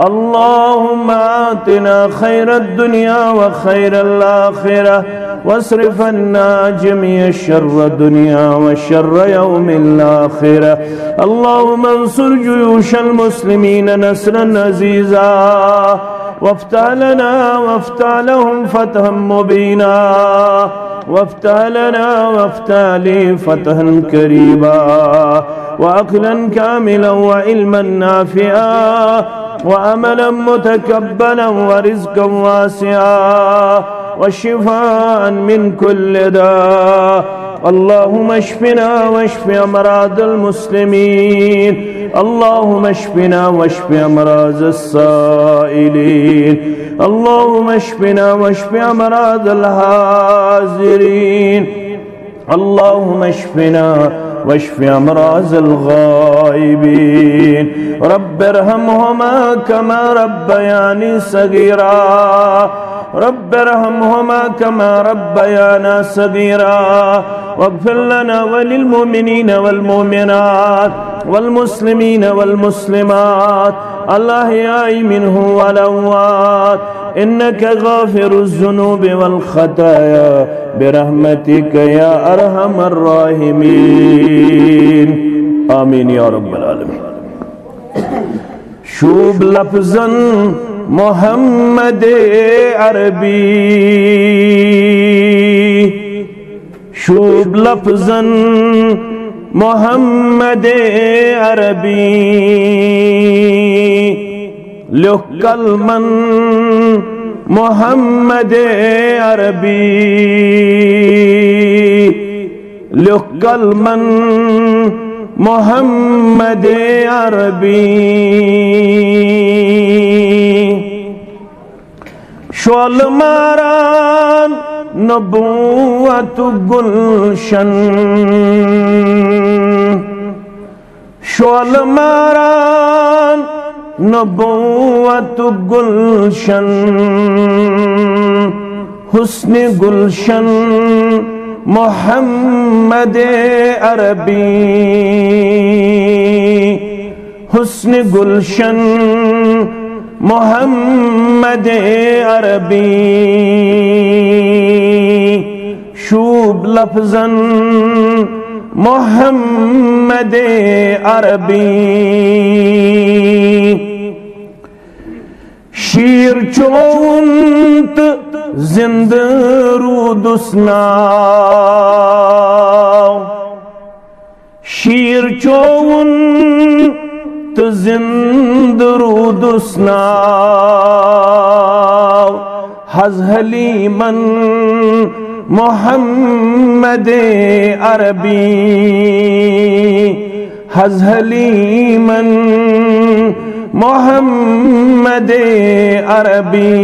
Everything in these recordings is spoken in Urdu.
اللهم آتنا خير الدنيا وخير الآخرة واصرف عنا جميع شر الدنيا وشر يوم الآخرة. اللهم انصر جيوش المسلمين نصرا عزيزا وافتح لنا وافتح لهم فتحا مبينا وافتح لنا وافتح لي فتحا قريبا وعقلا كاملا وعلما نافعا وعملا متقبلا ورزقا واسعا وشفاء من كل داء. اللهم اشفنا واشف امراض المسلمين. اللهم اشفنا واشف امراض السائلين. اللهم اشفنا واشف امراض الحاضرين. اللهم اشفنا واشف امراض الغائبين. رب ارحمهما كما ربياني صغيرا. رب ارحمهما كما ربيانا صغيرا. واغفر لنا وللمؤمنين والمؤمنات والمسلمين والمسلمات الأحياء منهم والأموات إنك غافر الذنوب والخطايا برحمتك يا أرحم الراحمين. آمين يا رب العالمين. شوب لفظاً محمد عربی. شوب لفظاً محمد عربی. لوح کلماً محمد عربی. لوح کلماً محمد عربی. شول ماران نبوت گلشن. شول ماران نبوت گلشن. حسن گلشن محمد عربی. حسن گلشن محمد عربی. شوب لفظاً محمد عربی. شیر چونت زند رودسنا. شیر چونت زند رودسنا. حز حلیمن محمد عربی. حز حلیمن محمد عربی.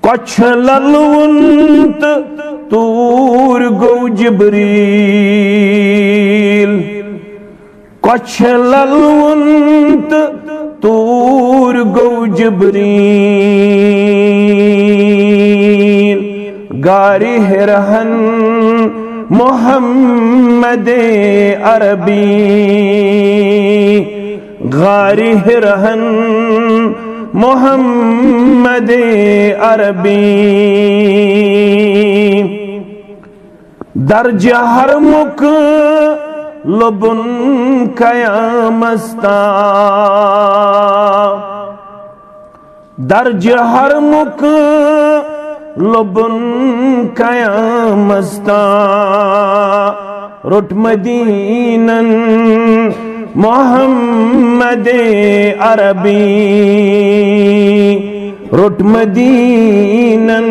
کچھ للونت تور گو جبریل. کچھ للونت تور گو جبریل. گاری ہرہن محمد عربی. غاری ہرہن محمد عربی. درج ہرمک لبن قیامستا. درج ہرمک لبن قیامستا. رٹ مدینن محمد عربی. رٹ مدینن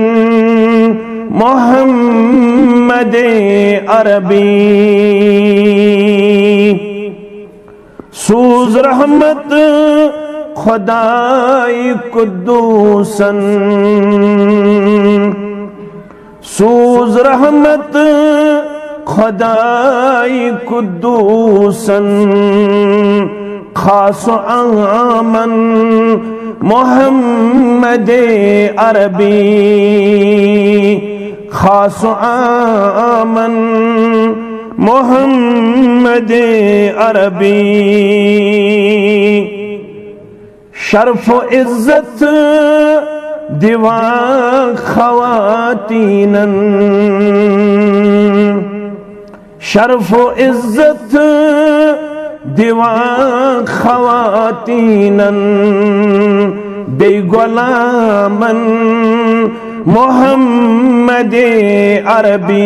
محمد عربی. سوز رحمت خدای قدوسن. سوز رحمت خدای قدوسن. خاص آمن محمد عربی. خاص آمن محمد عربی شرف و عزت دیوان خواتینن شرف و عزت دیوان خواتینن بے غلامن محمد عربی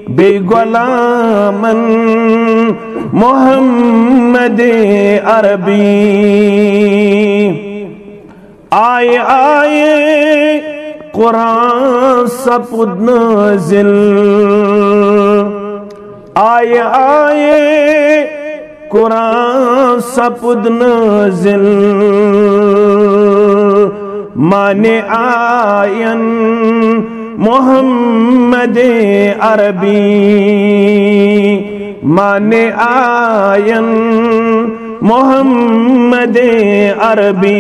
بے غلامن محمد عربی آئے آئے قرآن سپد نازل آئے آئے قرآن سپد نازل مانے آئین محمد عربی مانے آئین محمد عربی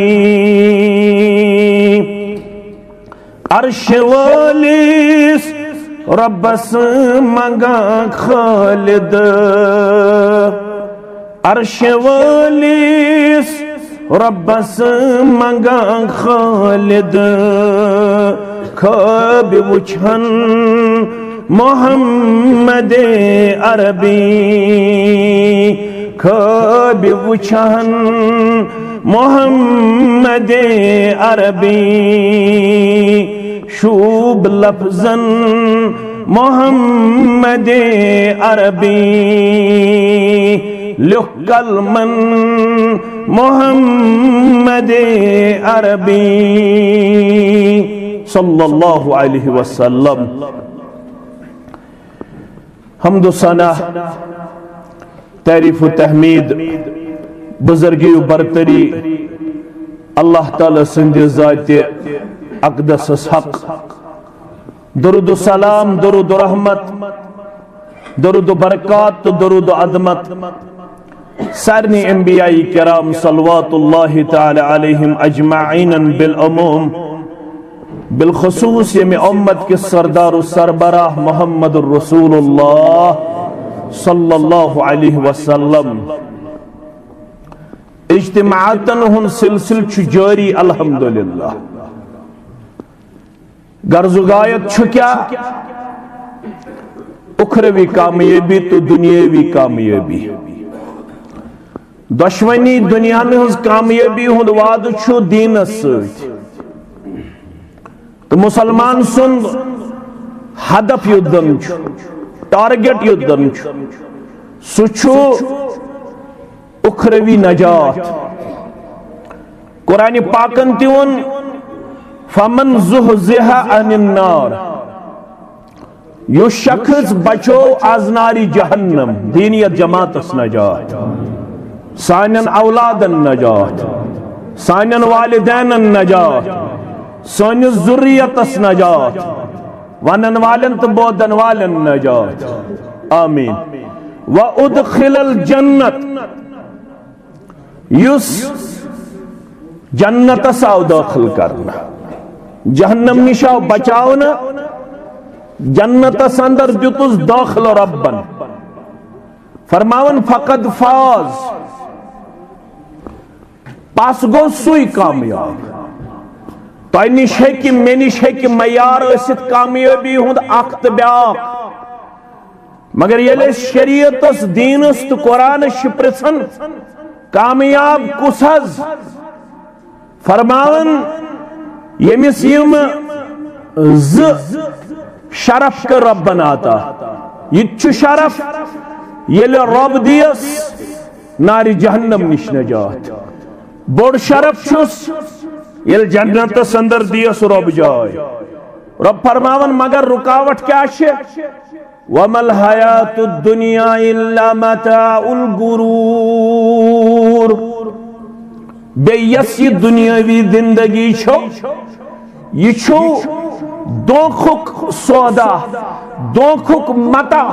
عرش والیس ربس منگا خالد عرش والیس ربس منگا خالد خواب وچھن محمد عربی خواب وچھن محمد عربی شوب لفظن محمد عربی لکھ کلمن محمد عربی صلی اللہ علیہ وسلم حمد و ثنا تعریف و تحمید بزرگی و برتری اللہ تعالی سند ذات اقدس حق درود و سلام درود و رحمت درود و برکات درود و عظمت سارنی انبیاء کرام صلوات اللہ تعالی علیہم اجمعین بالعموم بالخصوص یمی امت کے سردار و سربراہ محمد الرسول اللہ صلی اللہ علیہ وسلم اجتماعاتن ہن سلسل چھ جاری الحمدللہ غرض و غایت چھ کیا اخروی کامیابی تو دنیاوی کامیابی دشمنی دنیا میں ہز کامیابی ہند وعد چھ دین ست تو مسلمان سن ہدف یدن چھ ٹارگٹ یدن چھ سچو اخروی نجات قرآن پاکن تیون فمن زحزح عن النار یو شخص بچو از ناری جہنم دینیت جماعت اس نجات سانن اولادن نجات سانن والدین نجات سانی ذریت اس نجات ونن والن تو بودن والن نجات آمین وَأُدْخِلَ الْجَنَّتِ یس جنت ساو داخل کرنا جہنم نشاو بچاونا جنت سندر جتوز داخل ربن فرماون فقد فاز پاس گو سوئی کامیاب تو اینیش ہے کہ مینیش ہے کہ میار اسید کامیابی ہند اخت بیاق مگر یہ لئے شریعت اس دین است قرآن شپرسن کامیاب کسز فرماون یمیس یم شرف کا رب بناتا یہ چو شرف یہ لئے رب دیس ناری جہنم نش نجات بڑ شرف چوس یہ جنت سندر دیس رب جائے رب فرماون مگر رکاوٹ کیا شے وَمَا الْحَيَاةُ الدُّنْيَا إِلَّا مَتَاعُ الْغُرُورِ بے یسی دنیاوی زندگی چھو یہ چھو دونکھک سودا دونکھک متا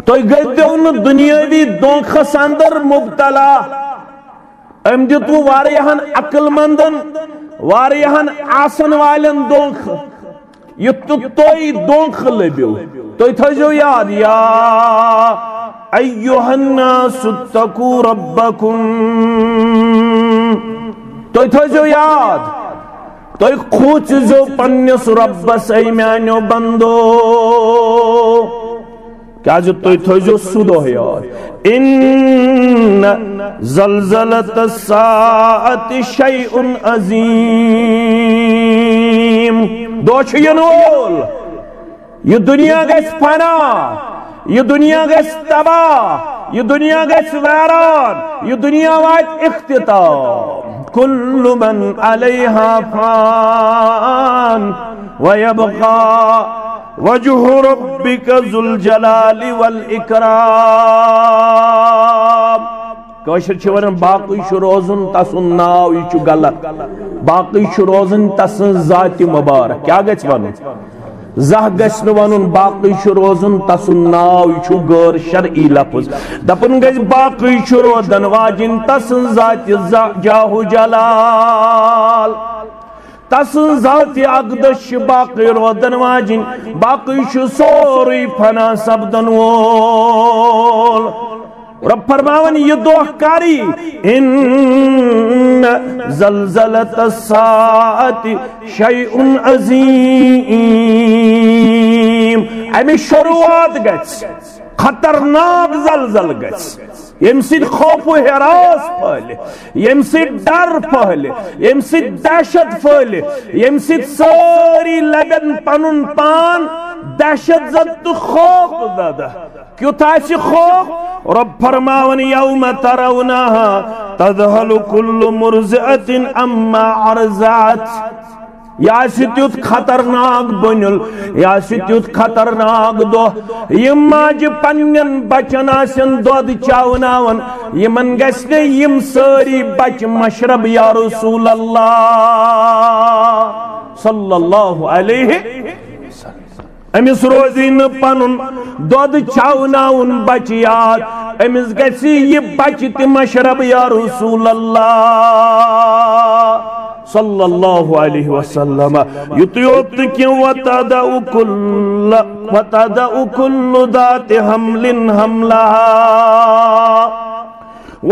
تو گئی دیون دنیاوی دونکھ ساندر مبتلا ام دیتو واریہن عقل مندن واریہن آسن والن دونکھ یُتھ تُہۍ دھونکھ لٔبِو تُہۍ تھٲیزیو یاد یا ایُّہا الناس اتقوا ربکم تُہۍ تھٲیزیو یاد تُہۍ کھوٗژزیو پننِس رۄبس اے میانیو بندو کیازِ تُہۍ تھٲیزیو سُہ دۄہ یاد ان زلزلۃ الساعۃ شیء عظیم دۄہ چھُ یِنہٕ وول یہ دنیا گژھِ فنا یہ دنیا گژھِ تباہ یہ دنیا گژھِ ویران یہ دنیا واتہِ اختتام كل من عليها فان ويبقى وجه ربك ذو الجلال والإكرام کٲشِر چھِ وَنان باقٕے چھُ روزُن تسُنٛد ناو یہِ چھُ غلط باقٕے چھُ روزُن تسٕنٛز ذاتہِ مُبارک کیٛاہ گژھِ وَنُن زانٛہہ گژھِ نہٕ وَنُن باقٕے چھُ روزُن تسُنٛد ناو یہِ چھُ غٲر شرعی لفظ دپُن گژھِ باقٕے چھُ روزن واجِنۍ تسٕنٛز ذاتہِ جاہو جلال تسٕنٛز ذاتہِ اقدس چھِ باقٕے روزن واجِنۍ باقٕے چھُ سورُے فنا سپدن وول رب فرماون یہ دۄہ کری ان زلزلۃ الساعۃ شیء عظیم امی شروعات گژھِ خطرناک زلزل گژھِ ییٚمہِ سۭتۍ خوف و ہراس پھہلہِ ییٚمہِ سۭتۍ ڈر پھہلہِ ییٚمہِ سۭتۍ دہشت پھہلہِ ییٚمہِ سۭتۍ سٲری لبن پنُن پان دہشت زد تہٕ خوف زدہ کیُتھ آسہِ خوف رب فرماون یوم ترونها تذہل کل مرضعۃ عما ارضعت یہ آسہِ تیُتھ خطرناک بٔنِل یہ آسہِ تیُتھ خطرناک دۄہ یِم ماجہِ پننٮ۪ن بچن آسن دۄد چاوناون یِمن گژھِ نہٕ یِم سٲری بچہِ مشرب یا رسول اللہ صلی اللہ علیہ امس روزی نہٕ پنُن دۄد چاوناوُن بچہِ یاد امس گژھِ یہِ بچہِ تہِ مشرب یا رسول اللہ صلی اللہ علیہ وسلم یُتُے یوت نہٕ کینٛہہ وتدع كل ذات حمل حملها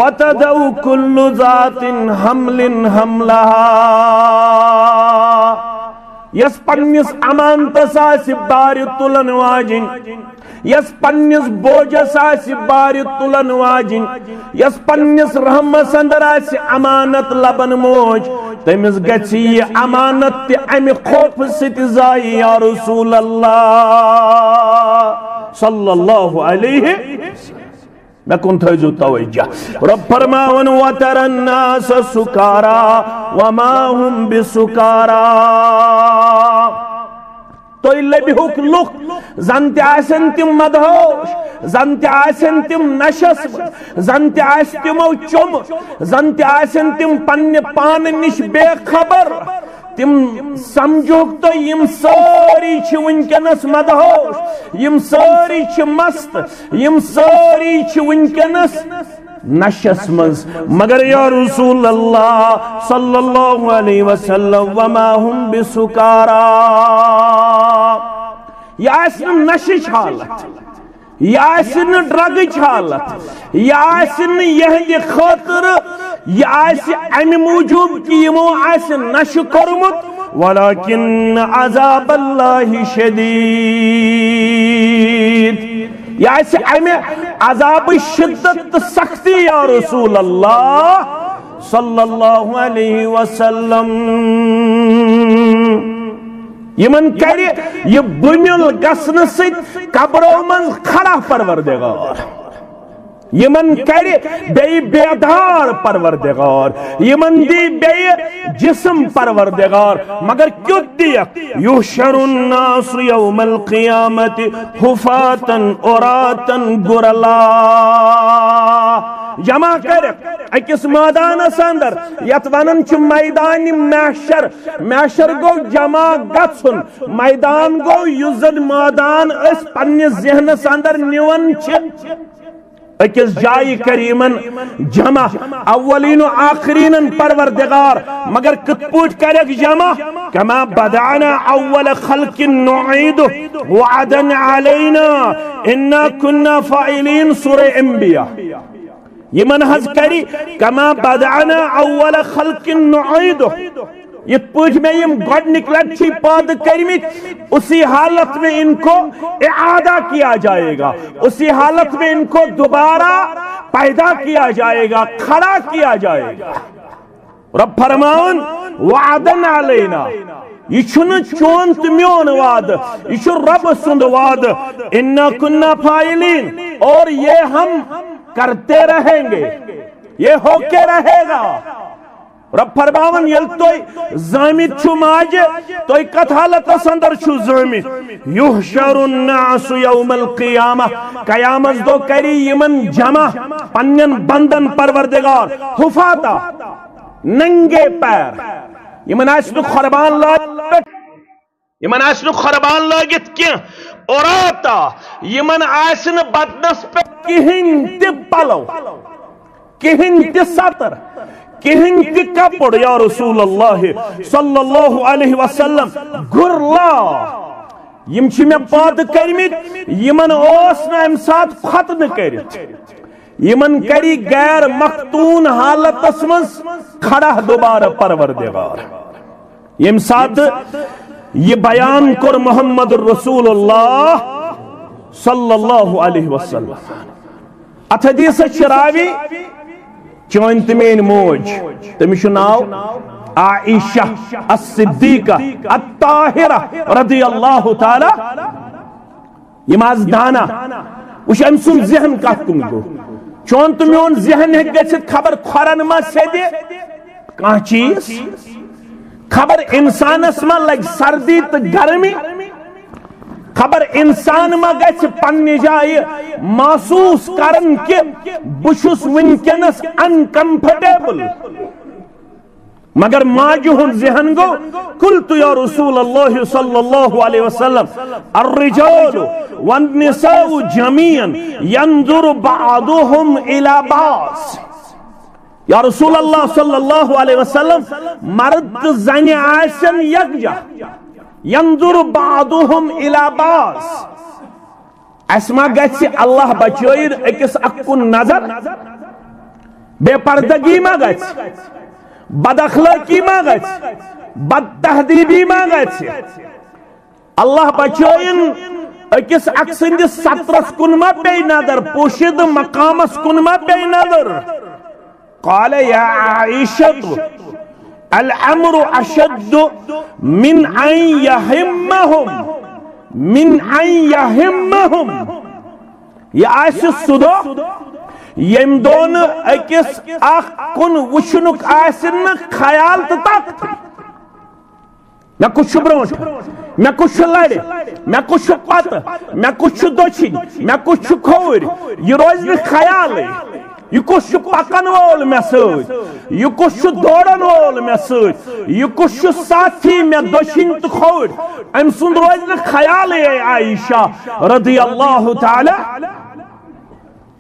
وتدع كل ذات حمل حملها یس پننس امانتس آسہِ بارِ تُلن واجِنۍ یس پننس بوجس آسہِ بارِ تُلن واجِنۍ یس پننس رحمس اندر آسہِ امانت لبن موج تٔمِس گژھِ یہِ امانت تہِ امہِ خوفہٕ سۭتۍ ضایہِ یا رسول اللہ صلی اللہ علیہ میں کن تھٲیزیو توجہ رب فرماون وترى الناس سکارا وما هم بسکارا تُہۍ لبِہُکھ لُکھ زن تہِ آسن تِم مدہوش زن تہِ آسن تِم نشس زن تہِ آسہِ تِمو چوٚمُت زن تہِ آسن تِم پننہِ پانہٕ نِش بے خبر تِم سمجھوکھ تُہۍ یِم سٲری چھِ وٕنکٮ۪نس مدہوش یِم سٲری چھِ مست یِم سٲری چھِ وٕنکٮ۪نس نشس منز مگر یا رسول اللہ صلی اللہ علیہ وسلم وما هم بسکارا یہ آسہِ نہٕ نشٕچ حالت یہ آسہِ نہٕ ڈرگٕچ حالت یہ آسہِ نہٕ یہنٛدِ خٲطرٕ یہ آسہِ امہِ موٗجوٗب کہِ یِمو آسہِ نشہٕ کوٚرمُت ولكن عذاب اللہ شدید یہ آسہِ امہِ عذاب شدت تہٕ سختی یا رسول اللہ صلی اللہ علیہ وسلم یمن کرِ یہ بُنیُل گژھنہٕ سۭتۍ قبرو منٛز کھڑا پروردگار یمن کرِ بیٚیہِ بیدار پروردگار یمن دی بیٚیہِ جسم پروردگار مگر کیُتھ دِیکھ یحشر الناس یوم القیامت حفاتن عراتن غرلا جمع کرکھ اکس میدانس اندر یت ونن چھ میدان محشر محشر گو جمع گژھن میدان گو یُس زن میدان اس پننس ذہنس اندر نِوان چھ اکس جائی کریمن جمع اولین و آخرین پروردگار مگر کت پوٹ کرک جمع کما بدعنا اول خلق نعید وعدا علینا انا کننا فائلین سورہ انبیاء یہ منحض کری کما بدعنا اول خلق نعید یہ پوچھ میں یہ گوڑ نکلت چھی پاد کرمیت اسی حالت میں ان کو اعادہ کیا جائے گا اسی حالت میں ان کو دوبارہ پیدا کیا جائے گا کھڑا کیا جائے گا رب فرماؤن وعدن علینا یہ چھن چونت میون وعد یہ چھن رب سند وعد انا کننا فائلین اور یہ ہم کرتے رہیں گے یہ ہو کے رہے گا رب فرماون یل توی زامت چھو ماج توی کت حالت سندر چھو زامت یحشر الناس یوم القیامہ قیامت دو کری یمن جمع پنن بندن پروردگار حفاتا ننگے پیر یمن آسنو خربان لاگت یمن آسنو خربان لاگت کیا اور آتا یمن آسن بدنس پہ کہن تی پلو کہن تی سطر کہن تی کپڑ یا رسول اللہ صلی اللہ علیہ وسلم گرلا یم چھ میں پاد کرمت یمن اوسنا امساد ختم کرت یمن کری غیر مختون حالت اسمز کھڑا دوبارہ پروردگار یم ساتھ یہ بیان کر محمد رسول اللہ صلی اللہ علیہ وسلم ات حدیث چراوی چون تمین موج تمش ناو عائشہ الصدیقہ الطاہرہ رضی اللہ تعالی یہ ماز دانا وش ام سن ذہن کت کن گو چون تمیون ذہن ہے گچھت خبر کھورن ما سے دے کان چیز خبر انسان اسما لگ سردی تو گرمی خبر انسان ما گچھ پنی جائے محسوس کرن کہ بشس ونکنس انکمفرٹیبل مگر ماجہن ذہن گو قلت یا رسول اللہ صلی اللہ علیہ وسلم الرجال والنساء جميعا ينظر بعضهم الى بعض یا رسول اللہ صلی اللہ علیہ وسلم مرد زنی آسن یکجا ينظر بعضهم الى بعض اسما گچھ اللہ بچوئر اکس اکن نظر بے پردگی ما گچھ بد اخلاقی ما گچھ بد تہذیبی ما گچھ اللہ بچوئن اکس اکسند سطرس کن ما پی نظر پوشد مقامس کن ما پی نظر قال یا عائشة الامر اشد من ان يهمهم یہ آس سدو یم دون اکس اخ کن وشنک آسن خیال تو طاقت میں کچھ برونٹ میں کچھ لڑ میں کچھ پت میں کچھ دچھن میں کچھ کھور یہ روز خیال یہ کچھ پکن وول میں سۭتۍ یہ کچھ دوڑن وول میں سۭتۍ یہ کچھ ساتھی میں دچھن تو کھور ام سند روز خیال عائشہ رضی اللہ تعالی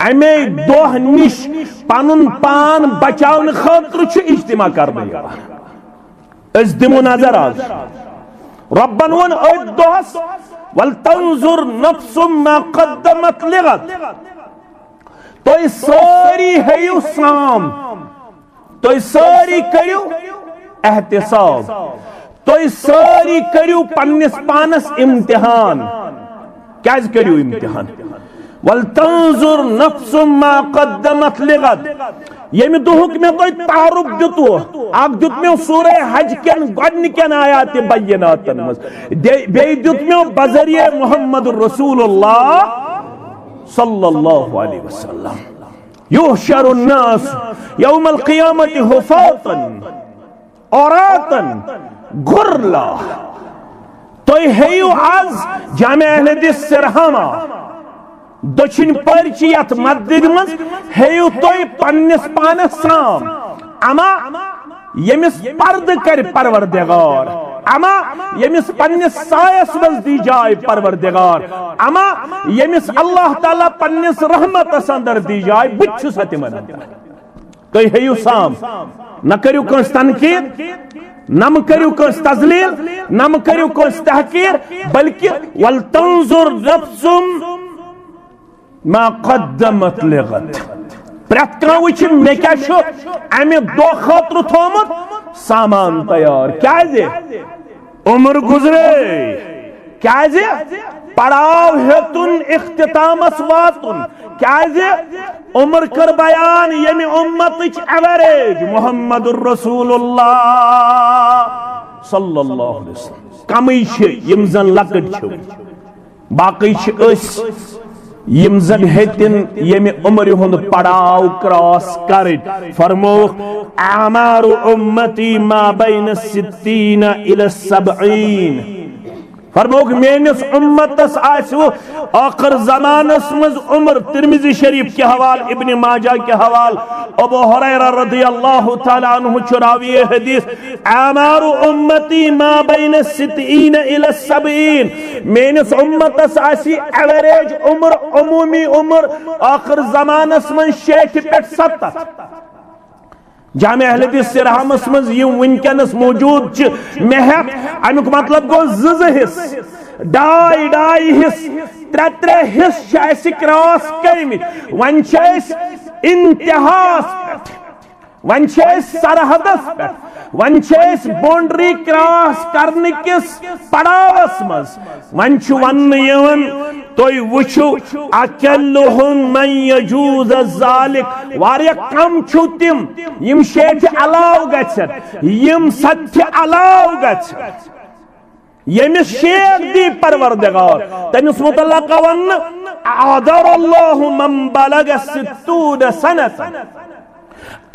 امی دہ نش پن پان بچاؤن خاطر اجتماع کرنے اس دمو نظر آز ربن ون اد دہس ولتنظر نفس ما قدمت لغد تو ساری ہیو سام تو ساری کریو احتساب تو ساری کریو پنس پانس امتحان کیاز کریو امتحان ولتنظر نفس ما قدمت لغد یمی دہک میں تو تعارف دیتو آگ دیت میں سورہ حج کن گوڑن کن آیات بیناتن بے دیت میں بذریعہ محمد رسول اللہ صلی اللہ علیہ وسلم یحشر الناس یوم القیامت حفاتا عراتا غرلا تو ہیو آز جامع اہل حدیث سرہما دچھن پرچیت مدد مز ہیو توی پنس پانس سام اما یمس پرد کر پروردگار اما یمس پنس سایس مز دی جائے پروردگار اما یمس اللہ تعالیٰ پنس رحمت اندر دی جائے بچھو تمن تو ہیو سام نہ کریو کنس تنقید نہ کریو کنس تذلیل نہ کریو کنس تحقیر بلکہ ولتنظر نفس ما قدمت لغد پریت کان وچھ مے کیا چھو امی دو خاطر تھومت سامان تیار کیا زی عمر گزرے کیا زی پڑاو ہتن اختتامس واتن کیا زی عمر کر بیان یمی امتچ ایوریج محمد الرسول اللہ صلی اللہ علیہ وسلم کمی چھ یم زن لکٹ چھو باقی چھ اس یم زن ہتن یمی عمر ہند پڑاو کراس کرد فرموخ اعمار امتی ما بین 60 الى 70 فرموک مینس امتس آسو آخر زمانس مز عمر ترمذی شریف کے حوال ابن ماجہ کے حوال ابو ہریرہ رضی اللہ تعالیٰ عنہ چراوی حدیث اعمار امتی ما بین 60 الى 70 مینس امتس آسی ایوریج عمر عمومی عمر آخر زمانس من 60 پیٹ 70 جامع اہل حدیث سرحمس مز یم ونکنس موجود چھ محق امیک مطلب گو زز حص ڈائی حص ترے حص ایسی کراس کرمت ون چھ انتہاس پہ ون چھ سرحدس پہ ون چھ بونڈری کراس کرنے کس پڑاوس مز ون چھ ون یون توی وچھو اکلہم من یجوز الزالک واریا کم چھو تم یم شیٹ علاو گچھت یم ست علاو گچھت یمس شیخ دی پروردگار تنس مطلق ون عادر اللہ من بلغ 60 سنتا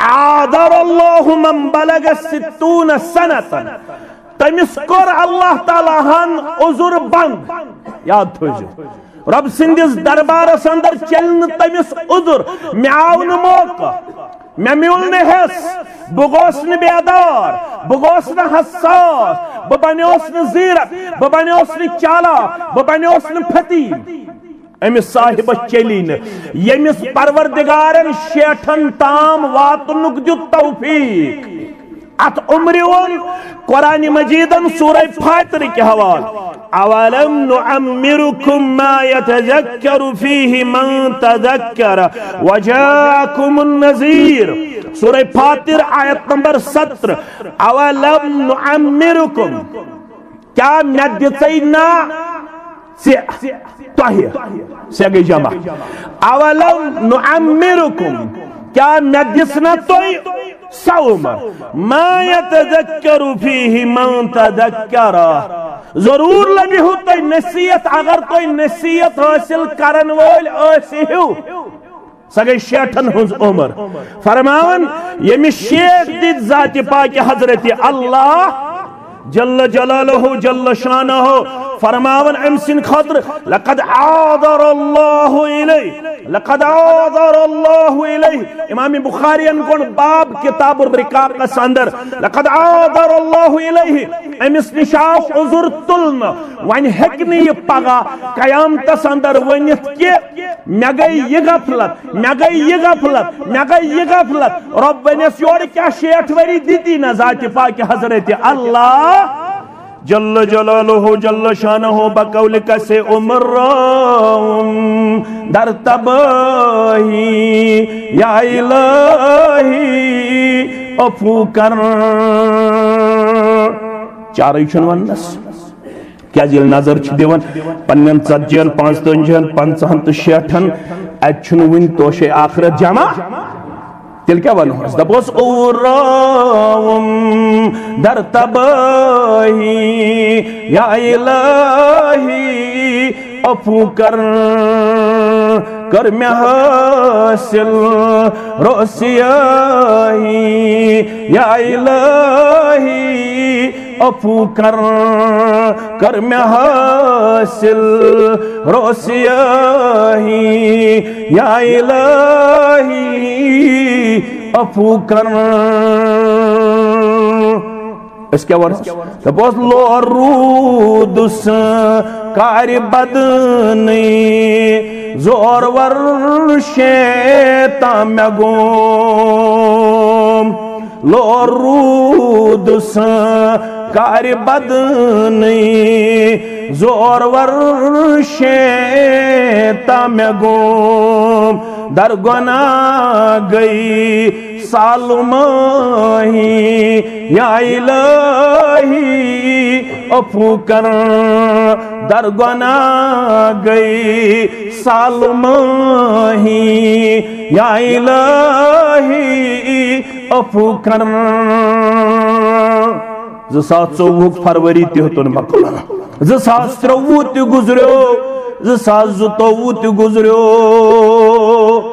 عادر اللہ من بلغ 60 سنتا تمس کور اللہ تعالیٰ ہن عذر بند یاد تھوجو رب سندس دربارس اندر چلن تمس عذر میں آون موقع میں میول نے حس بگوس نے بیدار بگوس نے حساس ببنیوس نے زیرت ببنیوس نے چالا ببنیوس نے پھتیم امس صاحب چلین یمس پروردگارن شیٹھن تام واتنک جو توفیق ات عمرون قرآن مجیدن سورہ فاتر کے حوال اولم نعمرکم ما يتذکر فیہ من تذکر وجاکم النذیر سورہ فاتر آیت نمبر 17 اولم نعمرکم کیا ندیتینا سے گئی جمع اولم نعمرکم کیا ندیسنا توی سومر ما يتذکر فیہ من تذکر ضرور لگی ہو تو نصیحت اگر تو نصیحت حاصل کرن وول ایسی ہو سگئی شیٹھن ہنز عمر فرماون یمی شیخ دید ذات پاک حضرت اللہ جل جلالہ جل شانہ فرماون امسن خطر لقد عاذر اللہ الیہ لقد عاذر اللہ الیہ امام بخاری انکون باب کتاب الرقاق کا اندر لقد عاذر اللہ الیہ امس نشاف عذر تلن وین حکنی پگا قیامت اندر ونیت کے میں گئی یہ غفلت میں گئی یہ غفلت میں گئی یہ غفلت رب ونیس یوڑ کیا شیٹ وری دیتی نا ذات پاک حضرت اللہ جل جلالہ جل شانہ بقولک سے عمر در تباہی یا الہی افو کر چارئی چھن ونس کیا جیل نظر چھ دیون پنین 40 55 55 60 اچھن ون توشے آخرت جمع تل کیا ونو اس دبوس اوراوم در تباہی یا الہی افو کر میں حاصل روسیاہی یا الہی افو کر میں حاصل روسیاہی یا الہی افو کر اس کیا ورس دپوس لور رودس کار بدنی زور ور شیطان مے گوم لور رودس کار بدنی زور ور شیطان مے گوم در گناہ گئی سالماہی یا الہی عفو کر در گناہ گئی سالماہی یا الہی عفو کر 2024 فروری تہتن مکل 2023 تہ گزریو 2022 تہ گزریو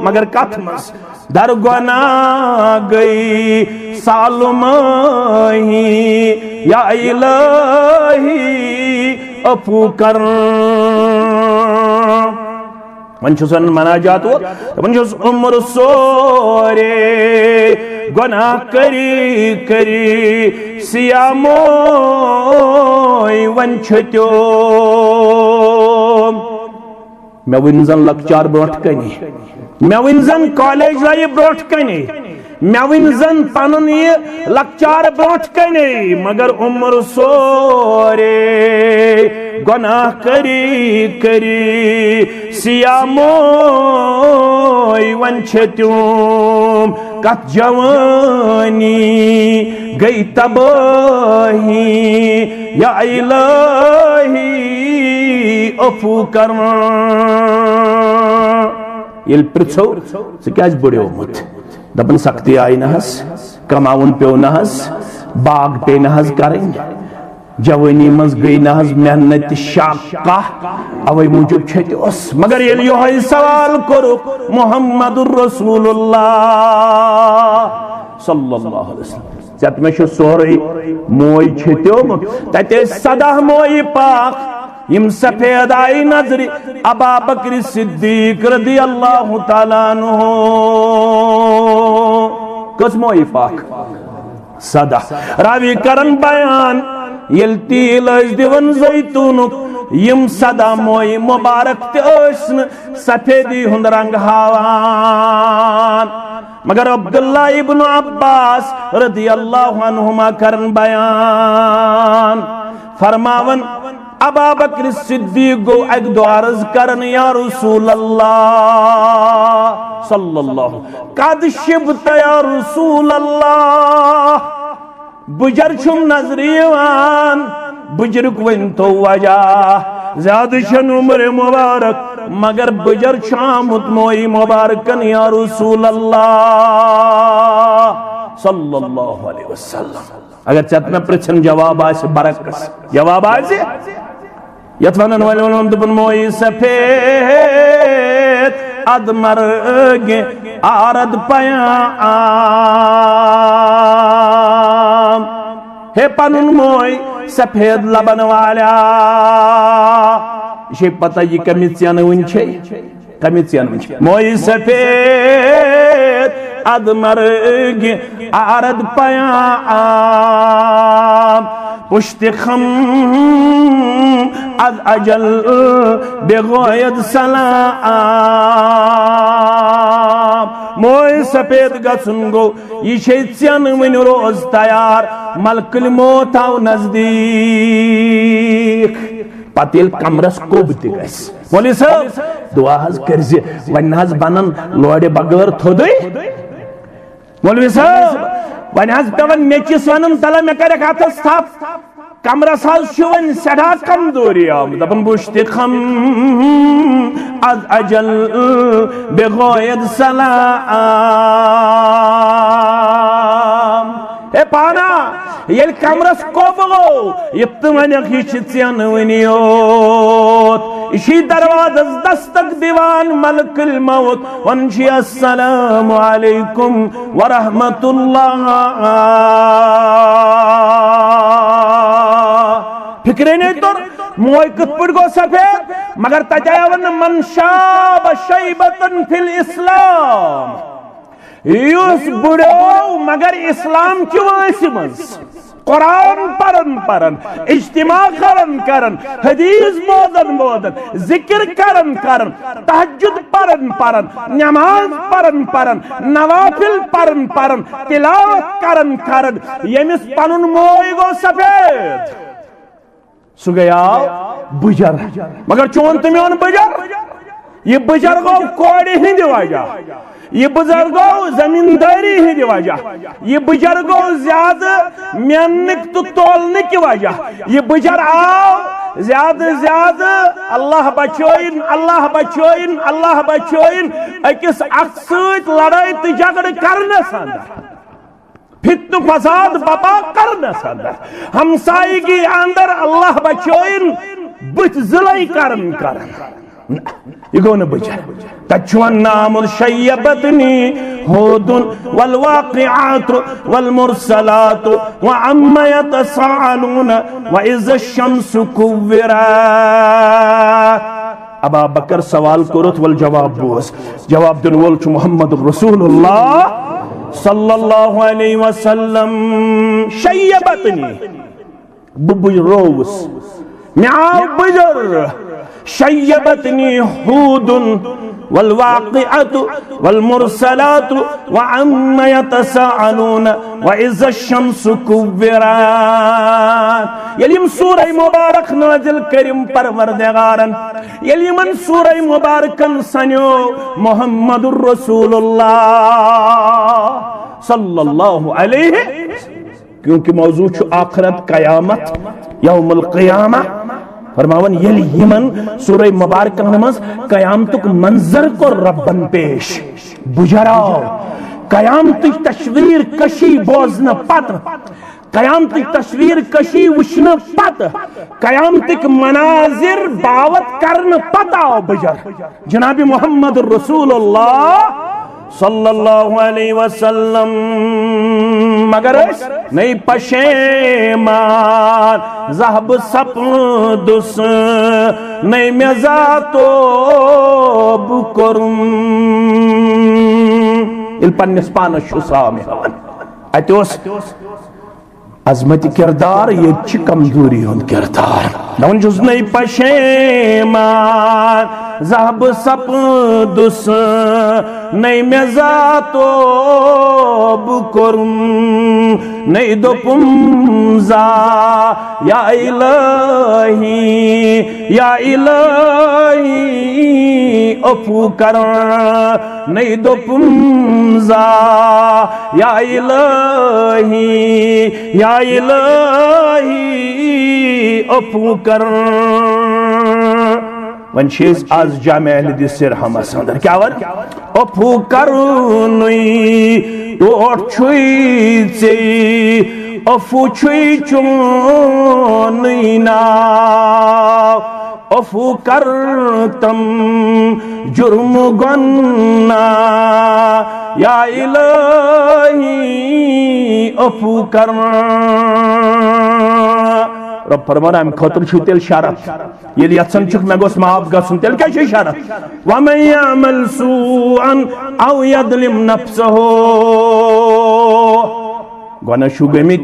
مگر کتھ مس در گناہ گئی سالماہی یا الہی عفو کر من چھسن مناجات ہو من چھس عمر سورے گناہ کری کری سیاموئی ون چھتیو میں ونزن لکچار بروٹ کنی میں ونزن کالج لائی بروٹ کنی میں ونزن پانن یہ لکچار بروٹ کنی مگر عمر سورے گناہ کری کری سیاموئی ون چھتیوم کت جوانی گئی تباہی یا الہی عفو کر یل پرچھو سے کیا بڑے مت دپن سختی آئی نحس کماؤن پیو نحس باغ پہ نحس کریں جوانی مز گئی نحس محنت شاقہ اوی موجب چھتی اس مگر یل یوہی سوال کرو محمد الرسول اللہ صلی اللہ علیہ وسلم چت میں شو سوری موئی چھتیو تیتے صدہ موئی پاک یم سفید آئی نظری ابا بکر صدیق رضی اللہ تعالیٰ عنہ کس موئی پاک صدہ راوی کرن بیان یل تیل اس دیون زیتونک یم صدہ موئی مبارک تیسن سفیدی ہند رنگ ہاوان مگر عبداللہ ابن عباس رضی اللہ عنہما کرن بیان فرماون ابا بکر صدیق گو ایک دو عرض کرن یا رسول اللہ صلی اللہ قد شبت یا رسول اللہ بجر چھم نظریوان بجرک ون تو وجہ زیادہ شن عمر مبارک مگر بجر چھامت موئی مبارکن یا رسول اللہ صلی اللہ علیہ وسلم اگر چت میں پرچھن جواب آئے برکس جواب آئے یتوانن والی علم دبن موئی سفید ادمرگ آرد پیام ہے پنن موئی سفید لبن والا یہ پتہ یہ کمیتیان ونچے کمیتیان ونچے موئی سفید ادمرگ آرد پیام پشت خم از اجل بغوید سلام موئی سپید گسن گو یہ شیطان ون روز تیار ملک الموت آو نزدیک پتیل کمرس کوب تگس مولی صاحب دعا حض کرزی ون حض بنن لوڑے بغیر تھودوی مولوی صاحب ون حض پیون میچس ونن تلا میں کرے کھاتس تھاپ کمرس حض شون سڑھا کمزوری آم دبن بوشتی خم از اجل بغوید سلام اے پانا یل کمرس کو بگو یبتمانی خیشتیان ونیوت اسی دروازہ دستک دیوان ملک الموت ونشی السلام علیکم ورحمت اللہ فکرے نہیں تو موئی کت پڑ گو سفید مگر تجاون من شاب شیبتن فی الاسلام یوس بڑو مگر اسلام کیوں ایسی منز قرآن پرن اجتماع کرن حدیث بودن ذکر کرن تہجد پرن نماز پرن نوافل پرن تلاوت کرن یمس پنن موئی گو سفید سو گیا بجر مگر چون تمیون بجر یہ بجر گو کوڑی ہندی وجہ یہ بزرگ گو زمینداری ہندی وجہ یہ بجر گو زیادہ مینک تو تولنے کی وجہ یہ بجر آو زیادہ اللہ بچوئن اکس اکسیت لڑائی تجاگر کرنے ساندر فتن فساد بپا کرنے ساندر ہمسائیگی اندر اللہ بچوئن بچ زلائی کرن یہ گو نا بجر تچوان نام شیبتنی ہود والواقعات والمرسلات وعم یتساءلون وإذا الشمس كورت ابا بکر سوال کرت والجواب بوس جواب دن وول چو محمد رسول اللہ صلی اللہ علیہ وسلم شیبتنی بجروس میاں بجر شیبتنی ہود والواقعات والمرسلات وعم یتساءلون وإذا الشمس كورت یلیم سورہ مبارک نازل کریم پروردگارن یلیمن سورہ مبارکن سنیو محمد الرسول اللہ صلی اللہ علیہ کیونکہ موضوع چھو آخرت قیامت یوم القیامہ فرماون یلی یمن سورہ مبارکہ نماز قیامتک منظر کو ربن پیش بجراؤ قیامتک تصویر کشی بوزن پت قیامتک تصویر کشی وشن پت قیامتک مناظر باوت کرن پتاؤ بجر جناب محمد رسول اللہ صلی اللہ علیہ وسلم مگر نہیں پشیمان زہب سپدس نہیں میزاتو بکرم il pannis panas چھو سامي اتوس عظمت کردار یہ چھ کمزوری ہند کردار نون جز نہیں پشیمان زہب سپدس نہیں میزاتو بکرم نہیں دوپم زا یا الہی افو کرن نہیں دوپم زا یا الہی افو کرن ون شیز آز جامع لدی سر ہم اساندر کیا ور افو کرنوی ٹوٹ چھوئی چی افو چھوئی چونی ناو افو کرتم جرم گنا یا الہی افو کرن رب فرمان ام خطر چھو تیل شرف یہ یتسن چک میں گوس معاف گسن تیل کیا چھو شرف وَمَنْ يَعْمَلْ سُوءًا اَوْ يَظْلِمْ نَفْسَهُ گونا شو گمت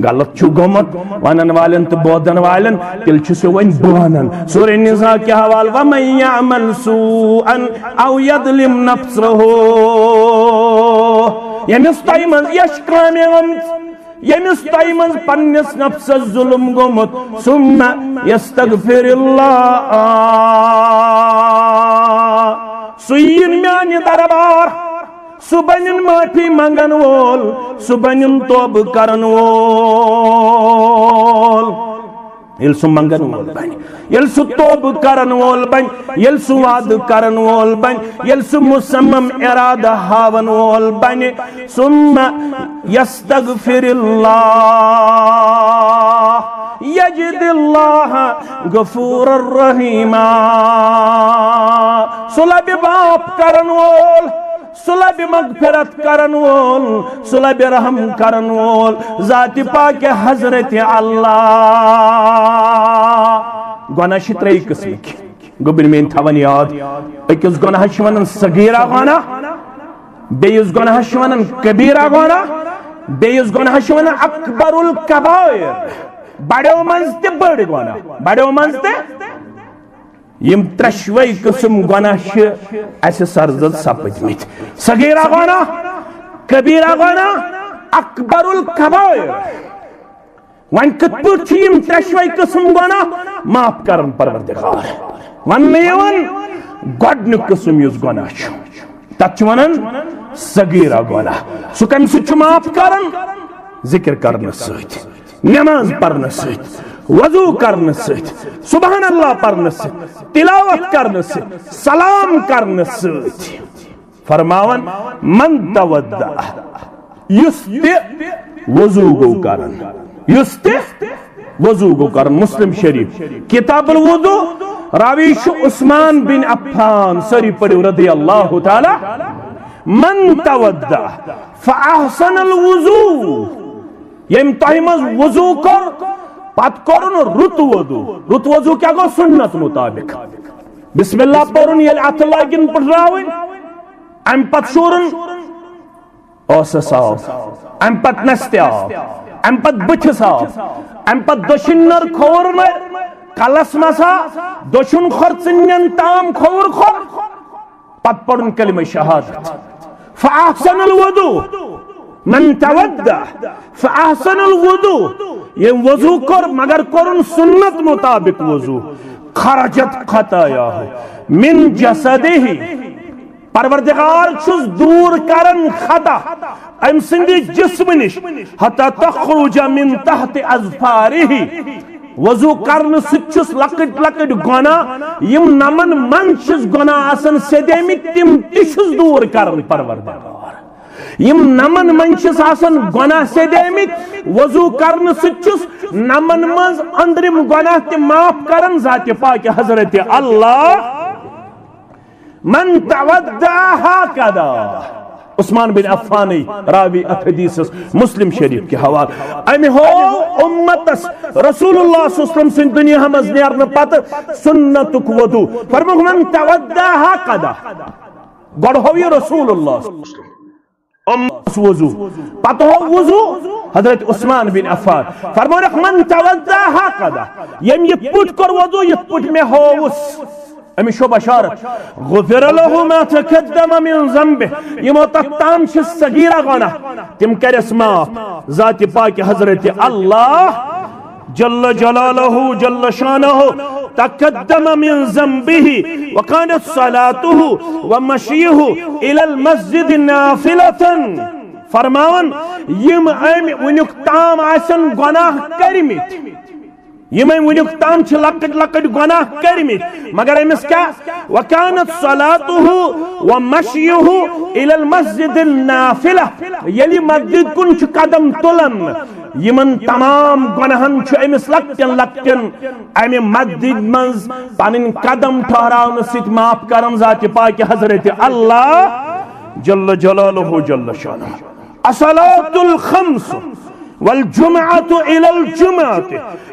غلط چھو گمت وانن والن تو بودن والن تیل چھو سے وین بوانن سورہ نساء کے حوال وَمَنْ يَعْمَلْ سُوءًا اَوْ يَظْلِمْ نَفْسَهُ یہ مستعیمن یشکامی غمت یمس تائمن پنس نفس ظلم گمت ثم یستغفر اللہ سوین میانی دربار سبنن معافی منگن وول سبنن توب کرن وول یلسو منگن وول بنی یلسو توب کرن وول بنی یلسو وعد کرن وول بنی یلسو مسمم ارادہ ہاون وول بنی ثم یستغفر اللہ یجد اللہ غفور الرحیم صلب باپ کرن وول صلب مغفرت کرن وول صلب رحم کرن وول ذات پاک حضرت اللہ گناہ شترئی قسم کی گوبر میں تھاون یاد اکس گناہ شونن صغیرہ گناہ بیس گناہ شونن کبیرہ گناہ بیس گناہ شونا اکبر الکبائر بڑیو منز تے بڑ گناہ بڑیو منز تے یم ترشوئی قسم گناہ چھ ایسے سرزد سپجمت صغیرہ گناہ کبیرہ گناہ اکبر الکبائر وان کت پوچھ یم ترشوئی قسم گناہ معاف کرن پروردگار ون میون گوڈن قسم یس گناہ چھ تک ونن صغیرہ گناہ سو کم سچ معاف کرن ذکر کرن سچ نماز پڑھن سچ وضو کرن سچ سبحان اللہ پڑھن سچ تلاوت کرن سچ سلام کرن سچ فرماون من تودع یس تہ وضو گو کرن یس تہ وضو گو کرن مسلم شریف کتاب الوضو راوی عثمان بن عفان سری پڑھو رضی اللہ تعالی من تودع فاحسن الوضو یم تہمز وضو کر پت کرن رت وضو کیا گو سنت مطابق بسم اللہ پڑھن یل ات لاگن پڑھراون ام پت شورن اوس صاف ام پت نست آف ام پت بچ صاف ام پت دشنر کھور کلس مسا دشن خرچن تام کھور کھور پت پڑھن کلمہ شہادت فاحسن الوضو من تودع فاحسن الوضو یہ وضو کر مگر کرن سنت مطابق وضو خرجت خطایا من جسدہ پروردگار چھس دور کرن خطا ام سندی جسم نش حتی تخرج من تحت اظفارہ وضو کرن سچس لکٹ لکٹ گناہ یم نمن من چھس گناہ آسن سیدیمت تم تشس دور کرن پروردگار یم نمن من چھس آسن گناہ سیدیمت وضو کرن سچس نمن منز اندرم گناہ تی معاف کرن ذات پاک حضرت اللہ من تودع ہاکدا عثمان بن عفانی راوی حدیث مسلم شریف کے حوالہ امی ہو امتس رسول اللہ صلی اللہ علیہ وسلم سن دنیا ہمز نیارن پت سنتک وضو فرمو من تودع ہاکدا گوڑ ہوئی رسول اللہ صلی اللہ علیہ وسلم امتس وضو پت ہو وضو حضرت عثمان بن عفان فرمو رکھ من تودع ہاکدا یم یہ پوٹ کر وضو یہ پوٹ میں ہوس امی شو بشارت غفر له ما تقدم من ذنبه یمو تختام چھ صغیرہ گناہ تم کرس معاف ذات پاک حضرت اللہ جل جلالہ جل شانہ تقدم من ذنبه وكانت صلاته ومشيه الى المسجد نافلة فرماون یم ام ونک تام آسن گناہ کرمت یمیں ونیک تام چھ لکٹ لکٹ گناہ کرمت مگر امس کیا وکانت صلاته ومشيه الى المسجد النافلة یلی مسجد کن چھ قدم تلن یمن تمام گناہن چھ امس لکٹن لکٹن امی مسجد منز پانن قدم ٹھہراون ست معاف کرن ذات پاک حضرت اللہ جل جلالہ جل شانہ الصلاۃ الخمس والجمعة إلى الجمعة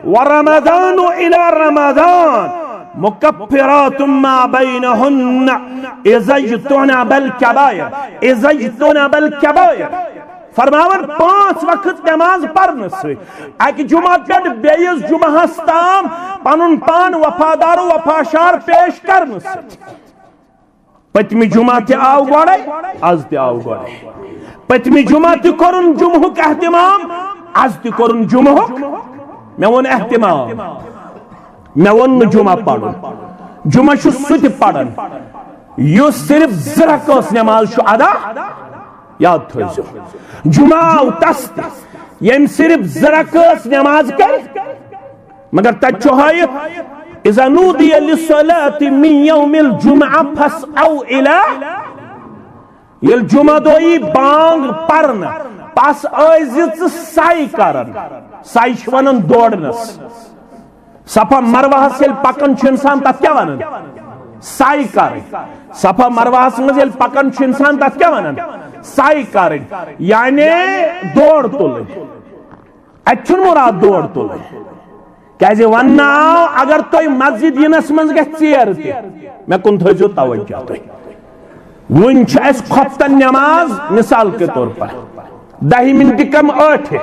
ورمضان إلى رمضان مكفرات ما بينهن إذا اجتنب الكبائر إذا اجتنب الكبائر فرماون 5 وقت نماز پڑھنے سے اک جمعہ پہ بیس جمعہ ہستام پنن پان وفادار و وفاشار پیش کرنے سے پتمی جمعہ تے آو گوڑے از تے آو گوڑے پتمی جمعہ تے کرن جمعہ کا اہتمام از تی کرن جمعہ میں ون احتمام میں ون جمعہ پڑھن جمعہ شو ستی پڑھن یو صرف زرکوس نماز شو ادا یاد تھوئیزو جمعہ تست یم صرف زرکوس نماز کر مگر تچوہائی اذا نودی للصلاة من یوم الجمعہ فاسعو الہ یل جمعہ دوئی بانگ پرنا پاس آئیزت سائی کرن سائی شونن دوڑنس صفا مروہ سیل پکن چھ انسان تات کیا ونن سائی کرن صفا مروہ سیل پکن چھ انسان تات کیا ونن سائی کرن یعنی دوڑ تلن اچھن مراد دوڑ تلن کیازے وننا اگر توی مسجد ینس منز گہ چیر تی میں کن تھوئیزو توجہ توی ون چھ اس خفتن نماز مثال کے طور پر 10 منٹ کم 8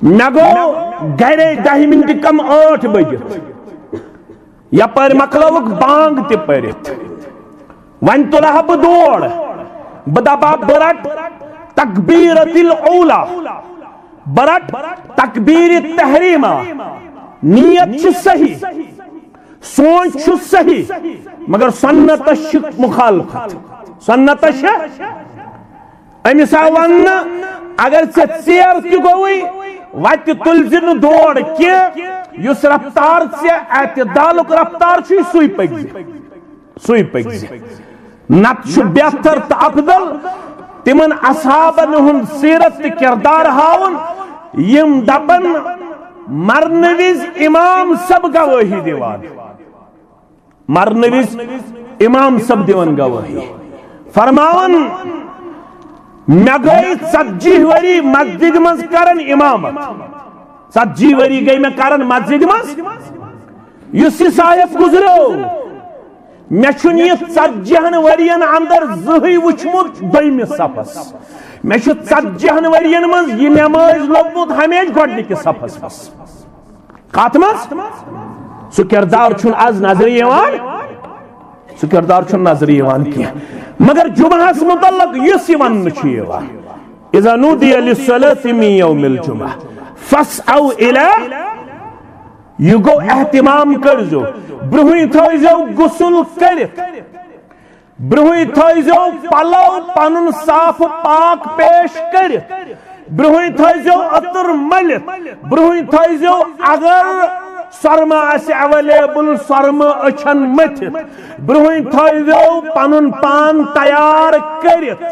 میں گو گھرے 10 منٹ کم 8 بجت یپر مکلوک بانگ تہ پرت ون تلہ بہ دوڑ بہ دپا برٹ تکبیرۃ الاولا برٹ تکبیر تحریمہ نیت چھ صحیح سوچ چھ صحیح مگر سنت مخالفت سنت امس آو ون اگر ژیر تہ گوئی وت تلزن دوڑ کی اس رفتار سے اعتدالک رفتار سوئی پکزی نت بہتر تو افضل تمن اصحابن ہند سیرت کردار ہاون یم دپن مرن وز امام سب گواہی دیوان مرن وز امام سب دیوان گواہی فرماون میں گئی 40 وری مسجد مز کرن امامت 40 وری گئی میں کرن مسجد مز یس صاحب گزرو میں چھن یہ 40 ورین اندر زہی وچمت دویمس صفس میں چھ 40 ورین مز یہ نماز لوگمت ہمیش گۄڈنِکِس صفس مز کتھ مز سہ کردار چھن آز نظر یوان سہ کردار چھن نظر یوان کی مگر جمعہس متعلق یس ون یوان اذا نودی للصلاة من یوم الجمعہ فاسعوا الی یہ گو اہتمام کرزو برہوئی تھائیزو غسل کرت برہوئی تھائیزو پلو پنن صاف پاک پیش کرت برہوئی تھائیزو عطر ملت برہوئی تھائیزو اگر سرما آسہِ اویلیبل سرما اچھن متھت برہوئی تھائیزو پنن پان تیار کرت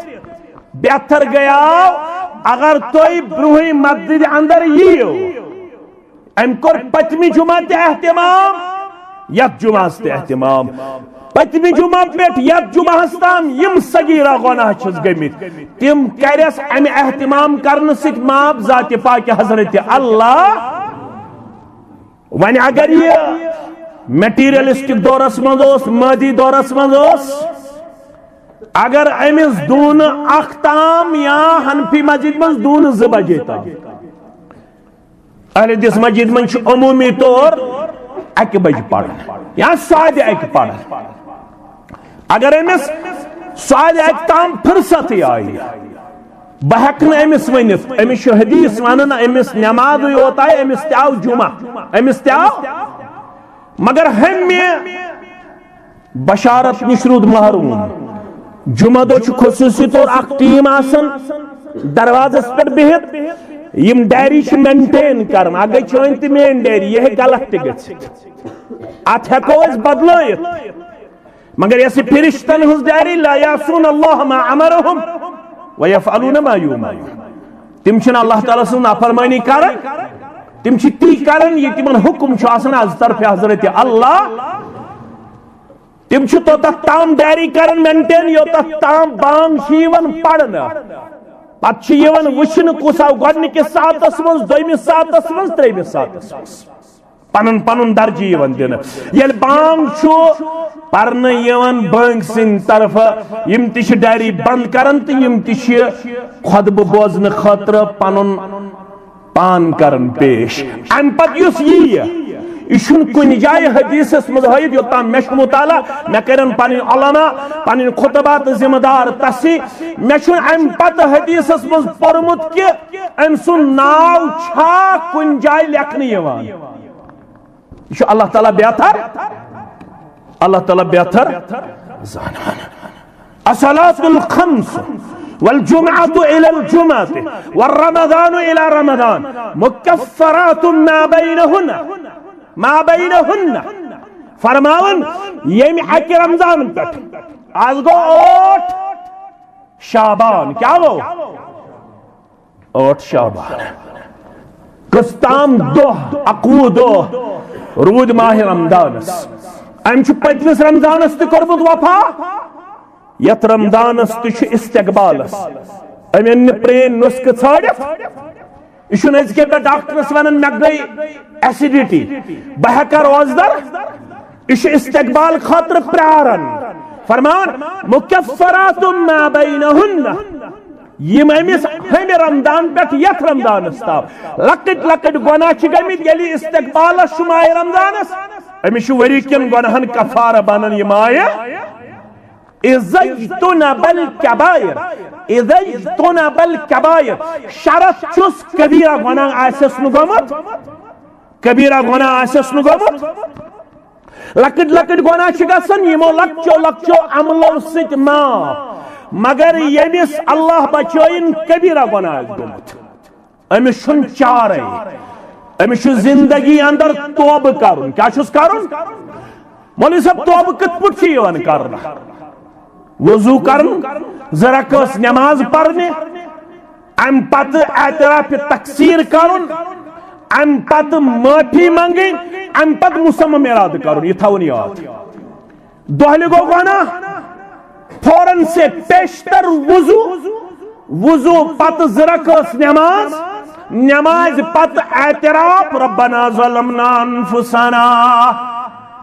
بہتر گیا اگر توئی برہوئی مسجد اندر ییو ام کور پتمی جمعہ تے اہتمام یت جمعہ تے اہتمام پتمی جمعہ پیٹ یت جمعہ تام یم صغیرہ گناہ چھس گمت تم کرس ام اہتمام کرن سۭتۍ معاف ذات پاک حضرت اللہ ون اگر یہ میٹیریلسٹک دورس مز مادی دورس مز اگر امس دون اخ تام یا حنفی مسجد مز دون 2 بجے تام اہل حدیث مسجد من عمومی طور 1 بج پڑھن یا 1:30 پڑھن اگر امس 1:30 تام فرصت آئی بہ ہیکن امس ونت امس حدیث ونن امس نماز یوت آئی امس تہ آو جمعہ امس تہ آو مگر ہمیں بشارت نش رود محروم جمعہ دو خصوصی طور اخ ٹیم آسن دروازس پہ بہت یم ڈیری مینٹین کرن اگر چون تہ مین ڈیری یہ غلط تہ گژھِ ات ہیکو اس بدلائت مگر یہ فرشتن ہز ڈیری لا یعصون اللہ ما امرهم ویفعلون ما یؤمرون تم چھن اللہ تعالی سن نافرمانی کرن تم چھ تی کرن یہ تمن حکم چھ آسان از طرف حضرت اللہ تم چھ تو تام ڈیری کرن مینٹین یو تام بانگ شیون پڑھنا پتہ یوان وچھن کس آو گۄڈنِکِس ساعتس مز دویمِس ساعتس مز ترٛیمِس ساعتس مز پنن پنن درجہ یوان دن یل بانگ چھو پرن یوان بانگ سن طرف یم تش ڈیری بند کرن تو یم تش خطبہ بوزن خاطر پنن پان کرن پیش ام پت یس یہ کن جائے حدیثس مز ہائد یوتام مے مطالعہ مے کرن پن علماء پن خطبات ذمہ دار تسی مے ام پتہ حدیثس مز پورمت کہ ام سن ناو چھا کن جائے لکھن یوان یہ اللہ تعالیٰ بہتر اللہ تعالیٰ بہتر زانان الصلاة الخمس والجمعة إلى الجمعة والرمضان إلى رمضان مكفرات ما بينهن فرماون يمي حق رمضان پٹ آز گو 8 شعبان کیا گو 8 شعبان قسطام دو اقوو دو رود ماہ رمضانس ام چھ پتمس رمضانس تہ کورمت وفا یت رمضانس تہ استقبالس ام پرین نسخہ ژھانڈت یہ ازکے پہ ڈاکٹرس ونان مے گئی ایسیڈیٹی بہ ہیکا روزدر یہ استقبال خاطر پرارن فرمان مکفرات ما بینہن یم امس ہم رمضان پہ یت رمضان تام لکٹ لکٹ گناہ گمت یلی استقبال ماہ رمضان امس وری کن گناہن کفارہ بنان یہ ماہ اذا اجتنب الكبائر اذا اجتنب الكبائر شرط چھس کبیرہ گناہ آسس نگمت کبیرہ گناہ آسس نگمت لکٹ لکٹ گناہ گژھن یمو لکچو لکچو عملو ست معاف مگر یمس اللہ بچوین کبیرہ گناہ گمت امس چھن چارے امس چھ زندگی اندر توبہ کرن کیا چھس کرن مولوی صاحب توبہ کت پٹ چھ یوان کرنا وضو کرن زرکس نماز پڑھنے ام پت اعتراف تقصیر کرن ام پت معافی منگیں ام پت مسمم ارادہ کرن یہ تھاون یاد دہلی گو گناہ فوراً سے پیشتر وضو پت زرکس نماز نماز پت اعتراف ربنا ظلمنا انفسنا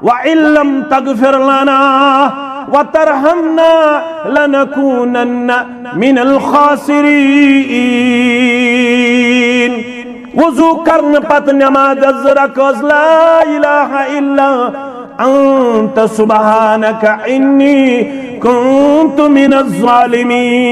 وَإِن لَّمْ تَغْفِرْ لَنَا وَتَرْحَمْنَا لَنَكُونَنَّ مِنَ الْخَاسِرِينَ وضو کرن پت نماز رکز لا الہ الا انت سبحانک انی کنت من الظالمین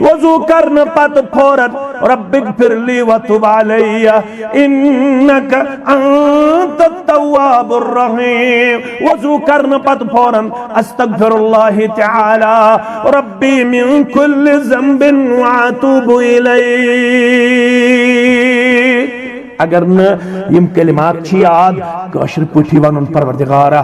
وضو کرن پت فورت رب اغفر لی وتب علی انک انت التواب الرحیم وضو کرن پت فورن استغفر اللہ تعالی ربی من کل ذنب واتوب الیہ اگر نہ یم کلمات چھ یاد کاشر پٹھی ونن پروردگارہ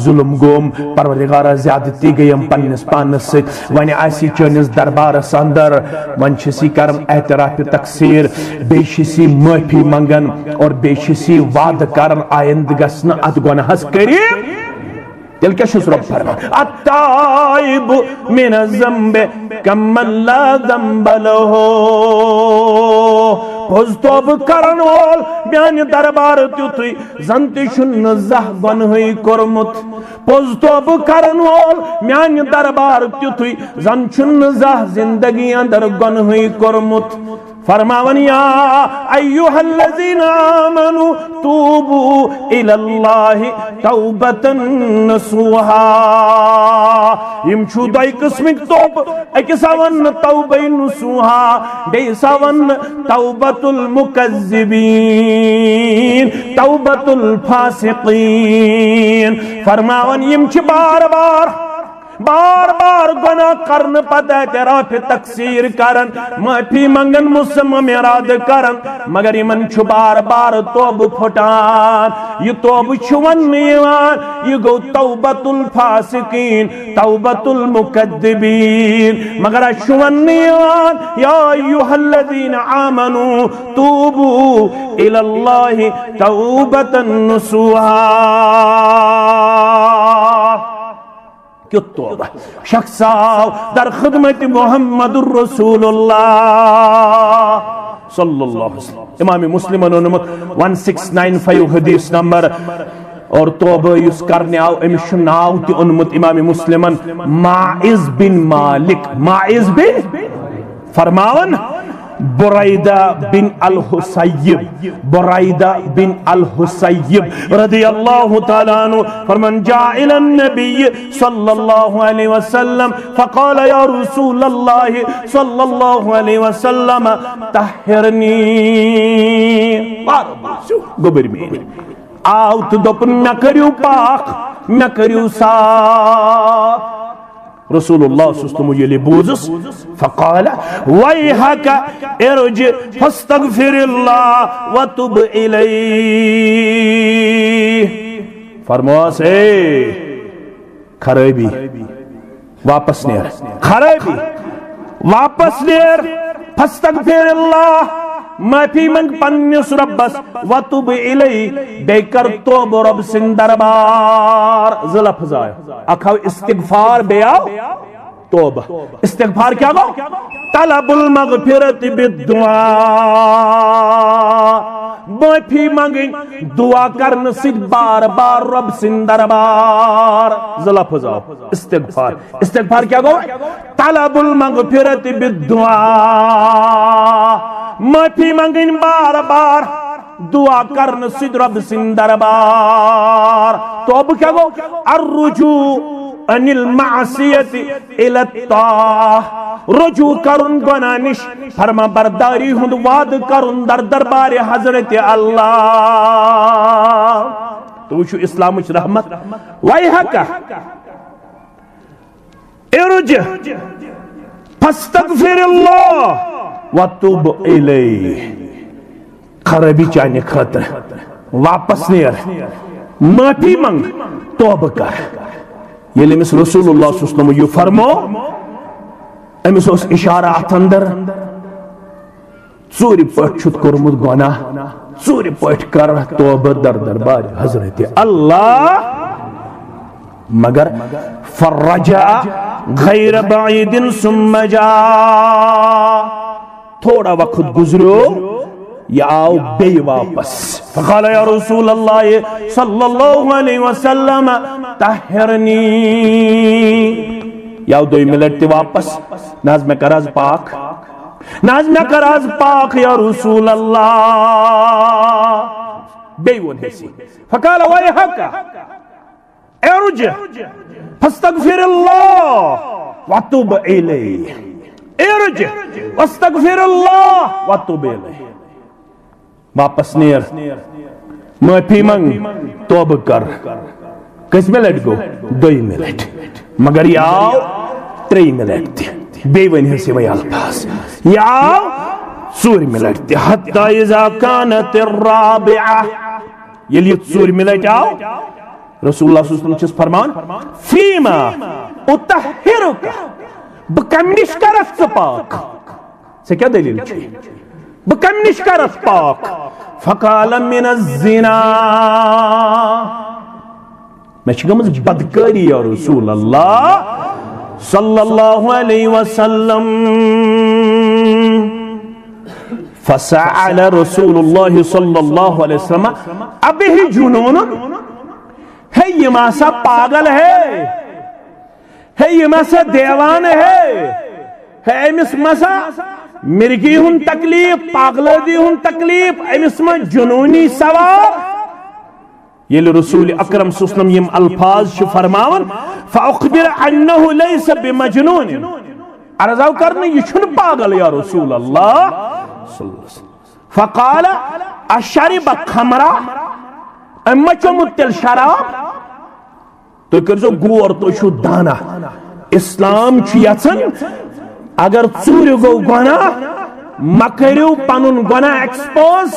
ظلم گوم پروردگارہ زیادتی گیم پنس پانس ست ون آسی چنس دربارس اندر ون چھسی کرم اعتراف تقصیر بیشسی معافی منگن اور بیشسی وعد کرن آئند گسن ات گناہس قریب تیل کیا شس رب فرمان التائب من الذنب کمن لا ذنب له پوز توب کرن وول میانہ دربار تیتھوی زنتی چھن زہ گنہی کرمت پوز توب کرن وول میانہ دربار تیتھوی زن چھن زہ زندگی اندر گنہی کرمت فرماون یا ایوہ الذین آمنوا توبوا الاللہ توبتا نصوحا یم چھو دائی قسمک توب ایک ساون توبہ نصوحا بے ساون توبت المکذبین توبت الفاسقین فرماون یم چھ بار بار گناہ کرن پتہ اعتراف تقصیر کرن معافی منگن مسمم ارادہ کرن مگر یمن چھ بار توب پھٹان یہ توب چھون نیوان یہ گو توبت الفاسقین توبت المکذبین مگر چھون نیوان یا ایوہ الذین آمنوا توبوا الاللہ توبتا نصوحا کیوں توبہ شخص آو در خدمت محمد الرسول اللہ صلی اللہ علیہ وسلم امام مسلم نمت 1695 حدیث نمبر اور توبہ یس کرنے آو امش ناو تی انمت امام مسلم ماعز بن مالک ماعز بن فرماون برائدہ بن الحسیب رضی اللہ تعالیٰ عنہ فرمان جاء الى النبی صلی اللہ علیہ وسلم فقال یا رسول اللہ صلی اللہ علیہ وسلم تحرنی گبر میں آوت دپن میں کریو پاک میں کریو صاف رسول اللہ صلی اللہ علیہ وسلم یہ بوزس فقال وَيْحَكَ ارج فاستغفر اللہ وَتُبْ إِلَيْهِ فرماس اے خرابی واپس نیر خرابی واپس نیر فاستغفر اللہ معافی منگ پنیس ربس وَتُبْ إِلَيْهِ بے کر توب رب سن دربار ذلفظ آئے اکھاو استغفار بے آو توبہ استغفار کیا گو طلب المغفرت بالدعاء معافی مانگیں دعا کرن سید بار بار رب سن دربار زلفظ استغفار استغفار کیا گو طلب المغفرت بالدعاء معافی مانگیں بار بار دعا کرن سید رب سن دربار تو اب کیا گو الرجوع ان المعصیت الى الطاعہ رجوع کرن گناہ نش فرما برداری ہند وعد کرن در دربار حضرت اللہ تو وچو اسلام وچ رحمت وَيْحَكَ ارجع فاستغفر اللہ وَتُوب الیہ خرابی چاہنے خطر واپس نیر معافی منگ توبہ کر یہ لمس رسول اللہ صلی اللہ علیہ وسلم یہ فرمو امس اس اشارہ اتندر ژوری پٹ چھت کرمت گناہ ژوری پٹ کر توبہ در دربار حضرت اللہ مگر فرجع غیر بعید ثم جا تھوڑا وقت گزرو یا آؤ بے واپس فقال یا رسول اللہ صلی اللہ علیہ وسلم طہرنی یا دوئی ملٹی واپس ناز میں کراز پاک ناز میں کراز پاک یا رسول اللہ بے ون حسی فقال وَيْحَكَ ارجع فاستغفر اللہ وَتُوب إِلَيْهِ ارجع واستغفر اللہ وَتُوب إِلَيْهِ واپس نیر معافی منگ توبہ کر کس ملٹ گو دوئی ملٹ مگر یاو تری ملٹ تی بے ونی سے وی الفاظ یاو سوری ملٹ تی حتی اذا کانت الرابعہ یلی سوری ملٹ آو رسول اللہ صلی اللہ علیہ وسلم چیز فرمان فیما اتحرکا بکم نشکرت پاک سے کیا دلیل چھوئی بکم نشکرت پاک فقال من الزنا میں چکمز بدکاری یا رسول اللہ صلی اللہ علیہ وسلم فسأل رسول اللہ صلی اللہ علیہ وسلم ابھی جنون ہے یہ ماسا پاگل ہے یہ ماسا دیوان ہے امس مسا مرگی ہن تکلیف پاگلدی ہن تکلیف امس میں جنونی سوار یہ رسول اکرم صلی اللہ علیہ وسلم یم الفاظ چھ فرماون فاخبر انه ليس بمجنون عرضاو کرنے یہ چھن پاگل یا رسول اللہ صلی اللہ علیہ وسلم فقال اشرب خمرا اما چمتل شراب تو کرزو گور تو شو دانا اسلام چھ یژن اگر ژوری گو گناہ مکریو پنن گناہ ایکسپوز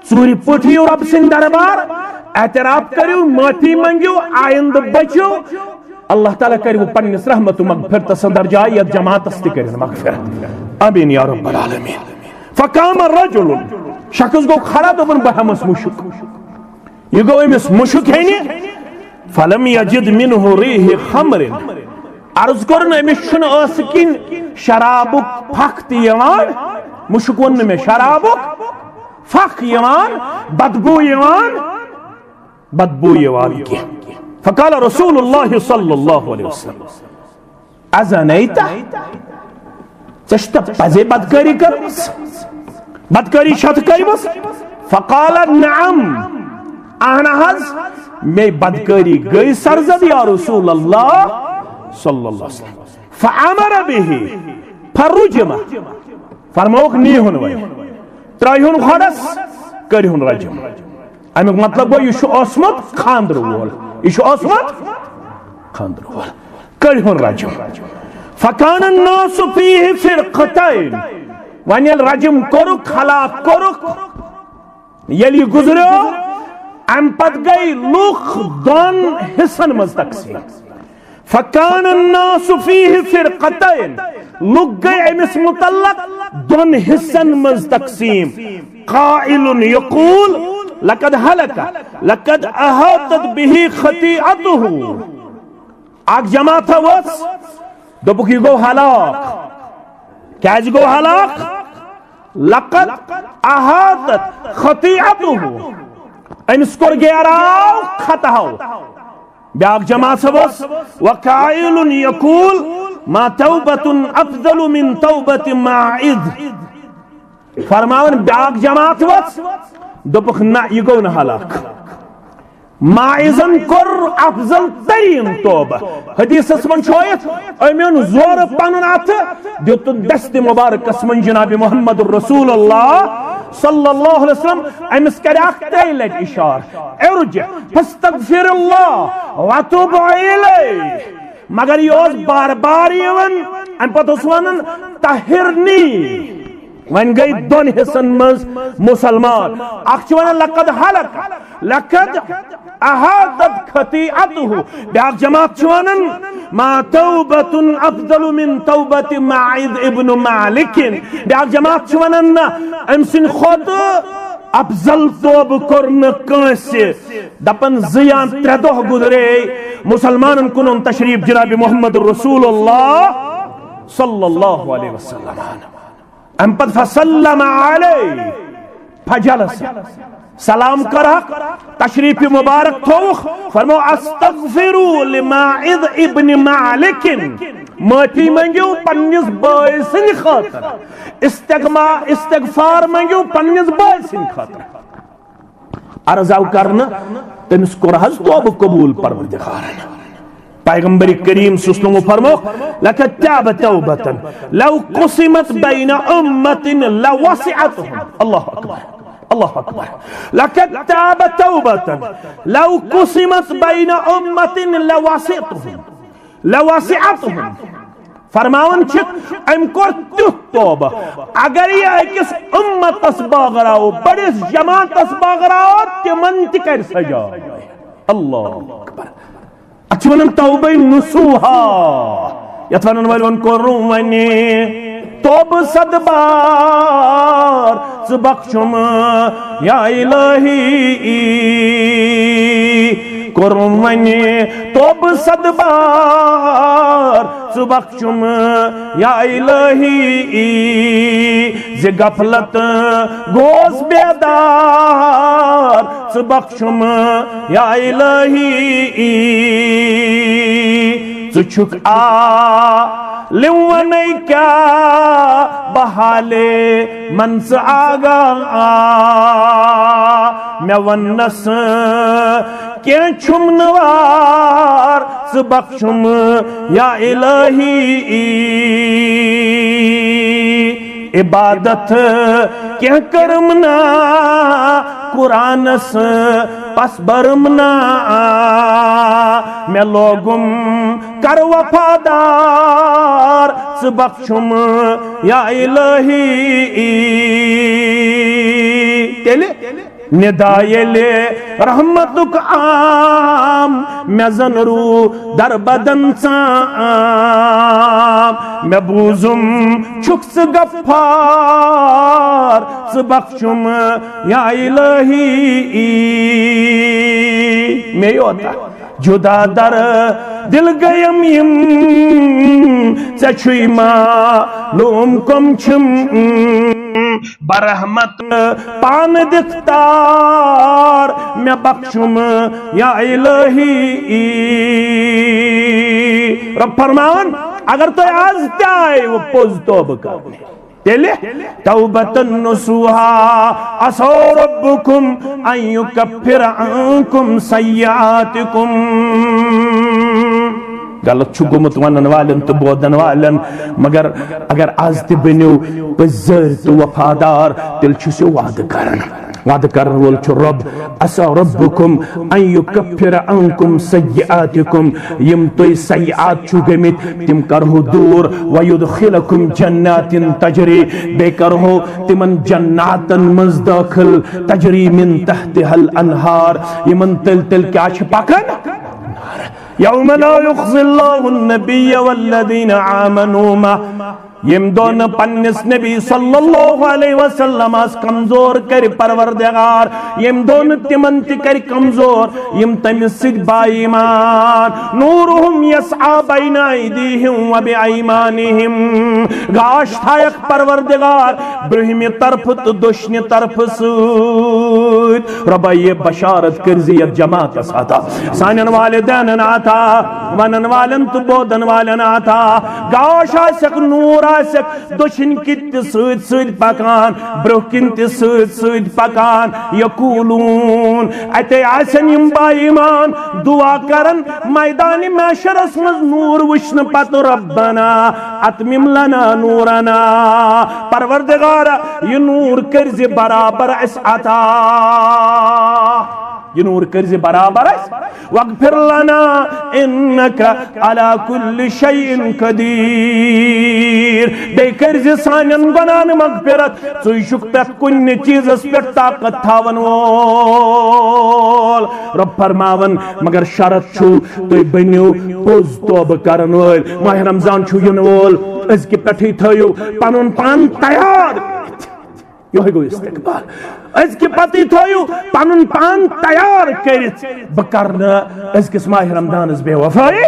ژوری پٹھیو رب سن دربار اعتراف کریو معافی منگیو آئند بچو اللہ تعالیٰ کریو پنس رحمت و مغفرت سندر جائے جماعت استی کرن مغفرت امین یا رب العالمین فقام الرجل شخص گو کھڑا دبن بہمس مشک یہ گو امس مشک ہے نہیں فلم یجد منہ ریح خمر عرض کرنا امس چھن اسکن شرابک پھک یوان مشکون میں شرابک پھک یوان بدبو یوان کی فقال رسول اللہ صلی اللہ علیہ وسلم ازنیتا چشتا پزے بدکاری کرمس بدکاری شت کرمس فقال نعم آنہز میں بدکاری گئی سرزد یا رسول اللہ صلی اللہ علیہ وسلم فعمر به فرجم فرموک نیہن وی ترائیہن خودس کریہن رجم امیک مطلب گو یہ اسمت خاندر وول یہ اسمت خاندر وول کریہن رجم فکان الناس فیہ فرقتین وانی الرجم کرک خلاف کرک یلی گزرو ام پت گئی لوخ دون حصن مز تقسیم فکان الناس فیہ فرقتین لوگ گئی امس متعلق دون حصن مز تقسیم قائل یقول لقد حلق لقد احاطت به خطیعته آگ جماعت وس دوپک یہ گو حلاق کیا گو حلاق لقد احاطت خطیئته امس کور گیراو خطاو بیاق جماعت سبس وقائل یقول ما توبت افضل من توبت ماعذ فرماون بیاق جماعت وس دوپک نا یہ گو نہ ہلاک ماعزن کر افضل ترین توبہ حدیث اسمن چھویت امیون زور پنن ات دیتن دست مبارک اسمن جناب محمد رسول اللہ صلی اللہ علیہ وسلم امس کریاک تیلت اشار ارجع فاستغفر اللہ واتوب الیہ مگر یہ بار بار یون ام پتہ ونن طہرنی ون گئی دون حصن مز مسلمان اخ ونن لقد حلق لقد احاطت خطیئته بیاق جماعت ونن ما توبت افضل من توبت معاذ ابن مالک بیاق جماعت ونن امسن خود افضل توب کرن کنسی دپن زیان تردہ گزرے مسلمان کنن تشریف جناب محمد رسول اللہ صلی اللہ علیہ وسلم ام پت فسلم علیہ فجلس سلام کرک تشریف مبارک تھوخ فرمو استغفروا لماعذ ابن مالک معافی منگیو پنیس بائی سن خاطر استغفار منگیو پنیس بائی سن خاطر عرضاو کرنا تمس کرہز توب قبول پروردگارن پیغمبر کریم سسنو فرمو لقد تاب توبتا لو قسمت بین امت لوسعتهم اللہ اکبر اللہ اکبر لقد تاب توبتا لو قسمت بین امت لوسعتهم فرماون چھک ام کور تیت توبہ اگر یہ ایکس امت باغراو بڑیس جماعت باغراو تمن تکر سجا اللہ اکبر اچھ ونن توبہ نسوہا یتونن ون کروں ونی توب صد بار بخشم یا الہی کروں ونی توب صد بار بخشم یا الہی ز غفلت گوس بیدار بخشم یا الہی چھک لیونی کیا بحالے منس آگا میں ونس کیا چھم نوار بخشم یا الہی عبادت کیا کرمنا قرآنس پس برمنا میں لوگم کر وفادار بخشم یا الہی تیلے ندائے رحمتک عام میں زنرو در بدن سام میں بوزم چھکس گفار بخشم یا الہی میں یہ ہوتا جدا در دل گیم یم چچوی معلوم کم چھم برحمت پان دکتار میں بخشم یا الہی رب فرمان اگر تو آز جائے وہ پوز توب کرنے تیلے توبتن نسوہا اسو ربکم ان یکفر عنکم سیئاتکم غلط چھو گمت ونن والن تو بودن والن مگر اگر آز تی بنیو بزر تو وفادار تل چھو سے وعد کرن وول چھو رب اسا ربکم ان یکفر عنکم سیئاتکم یم توی سیئات چھو گمت تم کرہو دور ویدخلکم جنات تجری بے کرہو تمن جناتن مز داخل تجری من تحتها الانہار یمن تل کیا چھپاکن يوم لا يخزي الله النبي والذين آمنوا یم دون پنس نبی صلی اللہ علیہ وسلم اس کمزور کر پروردگار یم دون تمن تی کر کمزور یم تمس سد با ایمان نورهم یسعى بین ایدیہم و بایمانہم گاش تھایک پروردگار برہمی طرف تو دشنی طرف سود ربا یہ بشارت کرزیت جماعت ساتا سانن والدین آتا ونن والن تو بودن والن آتا گاش آسک نور آسک دشن کت سود سود پکان برہکن تی سود سود پکان یقولون اتے آسن یم با ایمان دعا کرن میدان محشر اسمز نور وشن پت ربنا اتمم لنا نورنا پروردگار یہ نور کرز برابر اس عطا یہ نور کرز برابر اس واغفر لنا انکا علا کل شیء قدیر بے کرز سانن گنان مغفرت سوئی شکتت کن چیز اس پر طاقت تھاون وول رب فرماون مگر شرط چھو تو بنیو پوز توب کرن وول ماہ رمضان چھو ین وول اس کی پٹھی تھیو پانون پان تیار یہ گو استقبال اس کی پتی تھویو پانون پان تیار کرت بکرنا اس کس ماہ رمضان اس بے وفائی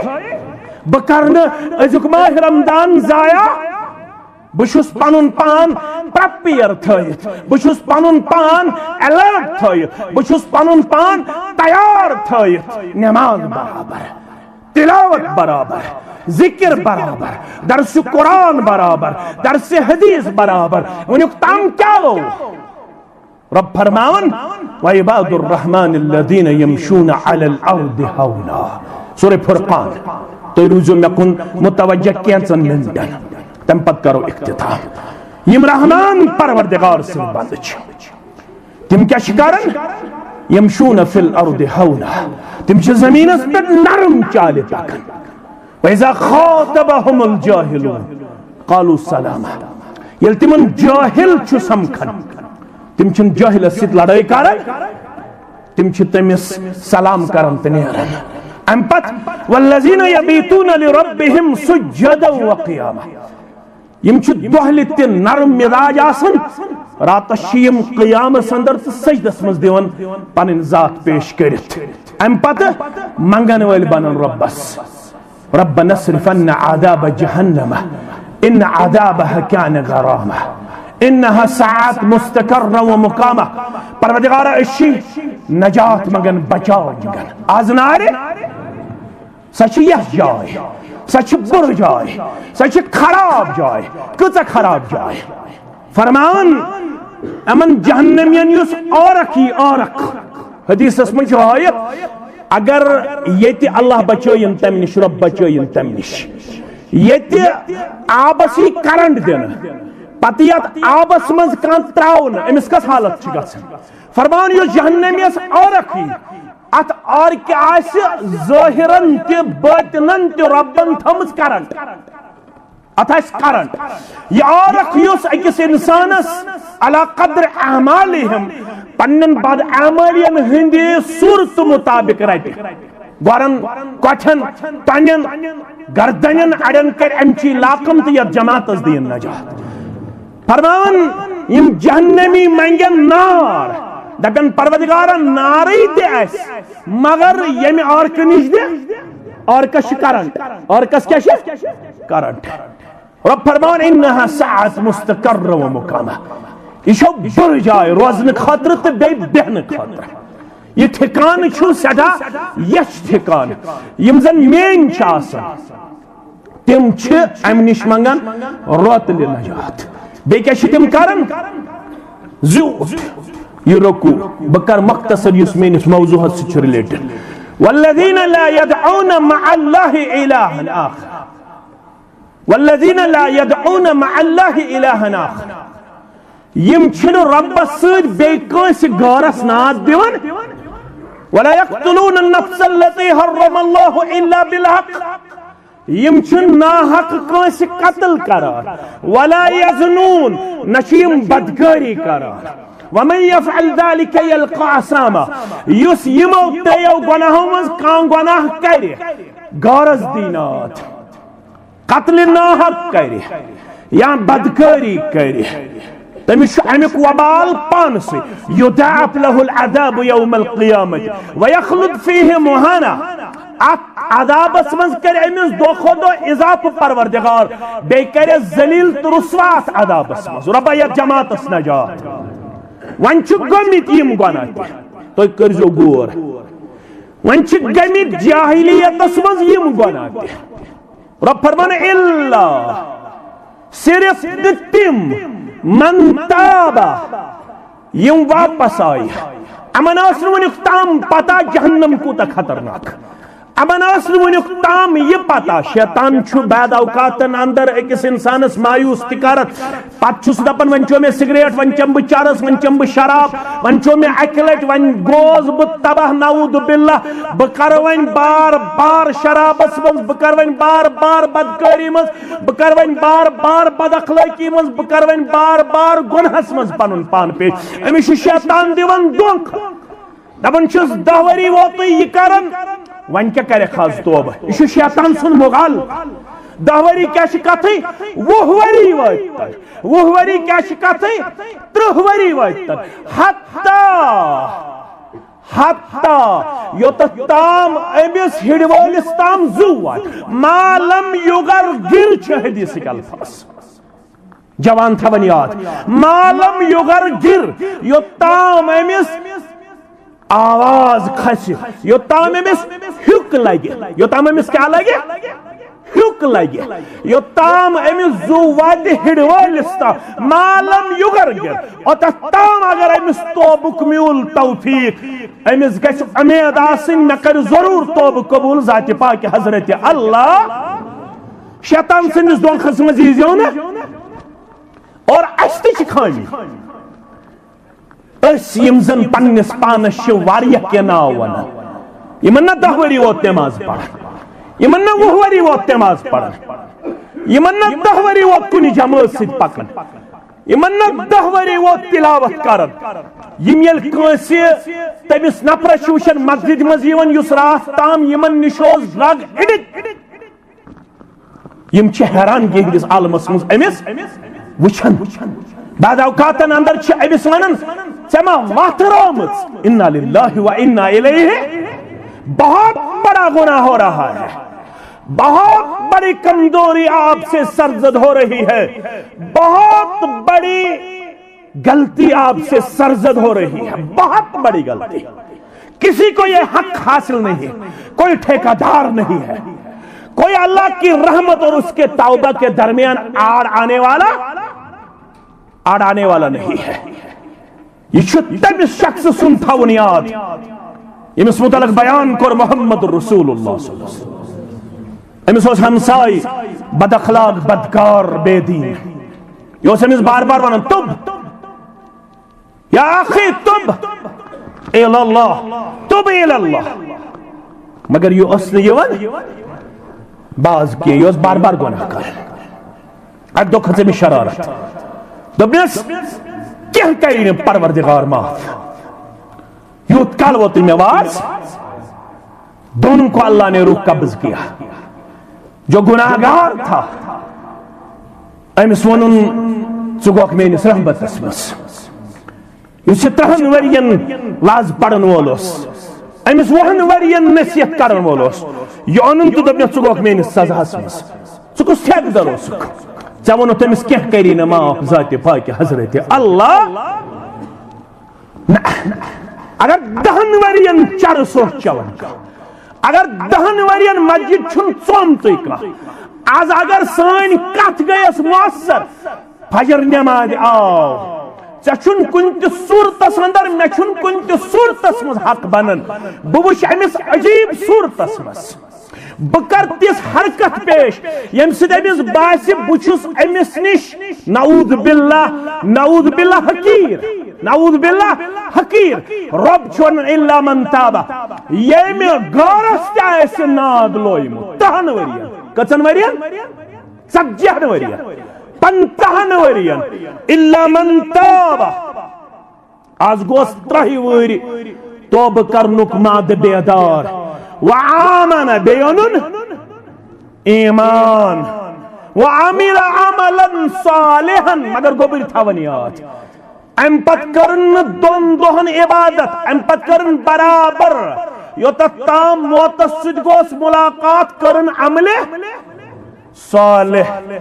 بکرنا اس کی ماہ رمضان زایا بشوس پانون پان پرپیر تھویت بشوس پانون پان الرٹ تھویت بشوس پانون پان تیار تھویت نماز برابر تلاوت برابر ذکر برابر درس قرآن برابر درس حدیث برابر ونیک تام کیا ہو رب فرماون وَعِبَادُ الرَّحْمَنِ الَّذِينَ يَمْشُونَ عَلَى الْأَرْضِ حَوْنَا سورہ فرقان تو روزو میں کن متوجہ کینسن مندن تم پت کرو اختتام یم رحمان پروردگار سے بندچ تم کیا شکارن یمشون فی الارض حونا تم چھ زمین اس پر نرم چالے پاکن وَإِذَا خَاطَبَهُمُ الْجَاهِلُونَ قَالُوا سَلَامًا یل تمن جاہل چھ سمکھن تم چھن جاہل سیت لڑائی کرن تم چھ تمس سلام کرن تنیرن ام پت وَالَّذِينَ يَبِيتُونَ لِرَبِّهِمْ سُجَّدًا وَقِيَامًا یم چھ دہلت تی نرم مزاج آسن رات شیم قیام سندر سجدس مز دیون پنن ذات پیش کرت ام پت منگن ول بنن ربس ربنا اصرف عنا عذاب جہنم ان عذابها كان غراما انها ساعات مستقرا ومقاما پروردگار اشی نجات مگن بچاو مگن آزنارے سچ یہ جائے سچ بر جائے سچ خراب جائے کتا خراب جائے فرمان امن جہنمین یس اورکی اورک حدیث اسم جوائیت اگر یہ اللہ بچوین تم نش رب بچوین تم نش یہ آبسی کرنٹ دینا پتیت آبس مز کان تراؤن امس کس حالت چھ گژھان فرمان یس جہنمیس اورکی ات اور کیا آسی ظاہرن تی باطنن تی ربن تھمز کرنٹ ات آس کرنٹ یہ آرک یس اکس انسانس علا قدر اعمالہم پنن بعد اعمالین ہندی صورت مطابق رہتی گورن کوٹھن تنین گردنین اڑن کر امچی لاکم تی یت جماعت از دین نجات فرمان یم جہنمی منگن نار دپن پروردگارن ناری تے ایس مگر یمی آرک نش دے آرکش کرنٹ آرکس کیا شف کرنٹ رب فرمان انہا ساعت مستقر و مقامہ یہ شو بر جائے روزن خاطر تے بے بہن خاطر یہ ٹھکان چھو سدا یش ٹھکان یم زن مین چاسا تم چھ امنش منگن روت لی نجات بے کیا شتم کرن زیوت یہ رکو بکر مختصر یس مینس موضوعات سے ریلیٹڈ والذین لا يدعون مع اللہ الہا آخر والذین لا يدعون مع اللہ الہا آخر یم چھن رب سید بے کنس گارس ناد دیون ولا يقتلون النفس التي حرم الله الا بالحق یم چھن ناحق کنس قتل کران ولا يزنون نشیم بدگاری کران ومن يفعل ذلك يلقى عصاما یس یمو تیو گناہوں مز کان گناہ کرے غرض دینات قتل ناحق کرے یا بدکاری کری تمس امیک وبال پانس یضاعف له العذاب یوم القیامت ویخلد فیہ مہانا عذابس من کر امس دو خود اضاف پروردگار بے کر ذلیل تو رسوات عذابس من ربا یا جماعتس نجات ون گمت یم گناہ تھی کرزو غور ون گمت جاہلیتس من یم گناہ رب فرمان الا صرف تم من تابا یم واپس آئی امن ونک تام پتہ جہنم کوتا خطرناک امن ونک تام یہ پتہ شیطان بعد اوقات اندر اکس انسانس مایوس تکارت پتہ دپان ون چو میں سگریٹ ون چم بہ چرس ون چم بہ شراب ون چو میں اکہ لٹ ون گوس بہ تباہ نعوذ باللہ بہ کر ون بار بار شرابس مز بہ کر ون بار بار بدکاری مز بہ کر ون بار بار بد اخلاقی مز بہ کر ون بار بار گنہس مز پنن پان پیش امس شیطان دیوان دھوکہ دپان چھس 10 ؤری ووت یہ کرن ون کیا کرے خاص توبہ یہ شیطان سن مغال 10 ؤری کیا کتھی 20 ؤری وات 20 ؤری کیا کتھی 30 ؤری وات حتی یوت تام امس ہڑ وولس تام زو وات ما لم یغرگر چھ حدیث کے الفاظ جوان تھون یاد ما لم یغرگر یوت تام امس آواز کھس یوتام امس ہک لگے یوتام امس کیا لگے ہک لگے یوتام امس زو واد ہڑ وولس تام ما لم یغرگر اوتام اگر امس توبک میول توفیق امس گژھِ امید آسن مے کر ضرور توبہ قبول ذات پاک حضرت اللہ شیطان سندس دھوکھس مز ییزیو نا اور اس تہ چھ خامی اس یم زن پنس پانس واریہ کی ناو ونان یمن نہ 10 ؤری ووت نماز پڑھ یمن نہ 20 ؤری ووت نماز پڑھ یمن نہ 10 ؤری ووت کن جماعت ست پکن یمن نہ 10 ؤری ووت تلاوت کرن یم یل کنس تمس نفرس وچھن مسجد مز یون یس رات تام یمن نشوز رگ اڑت یم چھ حیران گہندس عالمس مز امس وچھن بعد اوقات اندر امس ونان ثما وت رومت انا للہ و انا الیہ بہت بڑا گناہ ہو رہا ہے بہت بڑی کمزوری آپ سے سرزد ہو رہی ہے بہت بڑی غلطی آپ سے سرزد ہو رہی ہے بہت بڑی غلطی کسی کو یہ حق حاصل نہیں ہے کوئی ٹھیکہ دار نہیں ہے کوئی اللہ کی رحمت اور اس کے توبہ کے درمیان آڑ آنے والا نہیں ہے یہ تمس شخص سن تھون یاد یمس متعلق بیان کر محمد رسول اللہ صلی اللہ علیہ وسلم امس اس ہمسائی بد اخلاق بدکار بے دین یہ اس امس بار بار ونان تب یا اخی تب الاللہ تب الاللہ مگر یہ اس نے یہ باز کیا یہ اس بار بار گناہ کر اک دو کھتے میں شرارت دبنس کیا کریں پروردگار معاف یوت کال وہ تم آواز دونوں کو اللہ نے روح قبض کیا جو گناہگار تھا امس ونن ژگوک میانس رحمتس مس اس 30 ورین لاز پڑن وولس امس 20 ورین نصیحت کرن وولس یہ اونن تو دبنس ژگوک میانس سزاس مس ژکس ٹھیک در اوسک ژے ونو تمس کینٛہہ کری نہٕ معاف ذات پاک حضرت اللہ اگر 10 ورین چرس اوس چوان اگر 10 ورین مسجد چھن ژومتٕے کانٛہہ آز اگر سٲنۍ کتھ گٔیس مؤثر فجر نماز آو ژے چھُن کُنہِ تہِ صوٗرتس اندر مےٚ چھُن کُنہِ تہِ صوٗرتس منٛز حق بنان بہٕ وٕچھ أمِس عجیٖب صوٗرتس منٛز بہٕ کر تِژھ حرکت پیش ییٚمہِ سۭتۍ أمِس باسہِ بہٕ چھُس أمِس نِش نعوذ باللہ حقیٖر نعوذ باللہ حقیٖر رب چھُ ونان الا من تابا ییٚمہِ غٲرس تہِ آسہِ ناد لویمُت 10 ؤرین کٔژن ؤرین 40 ؤرین 50 ؤرین الا من تابا آز گوس 30 وٕہٕرۍ توبہٕ کرنُک مادٕ بیدار وآمن بیونن ایمان وعمل عملا صالحا مگر گوبر تھاون یاد ام پت کرن دون دہن عبادت ام پت کرن برابر یوتت تام موتس سد گوس ملاقات کرن عمل صالح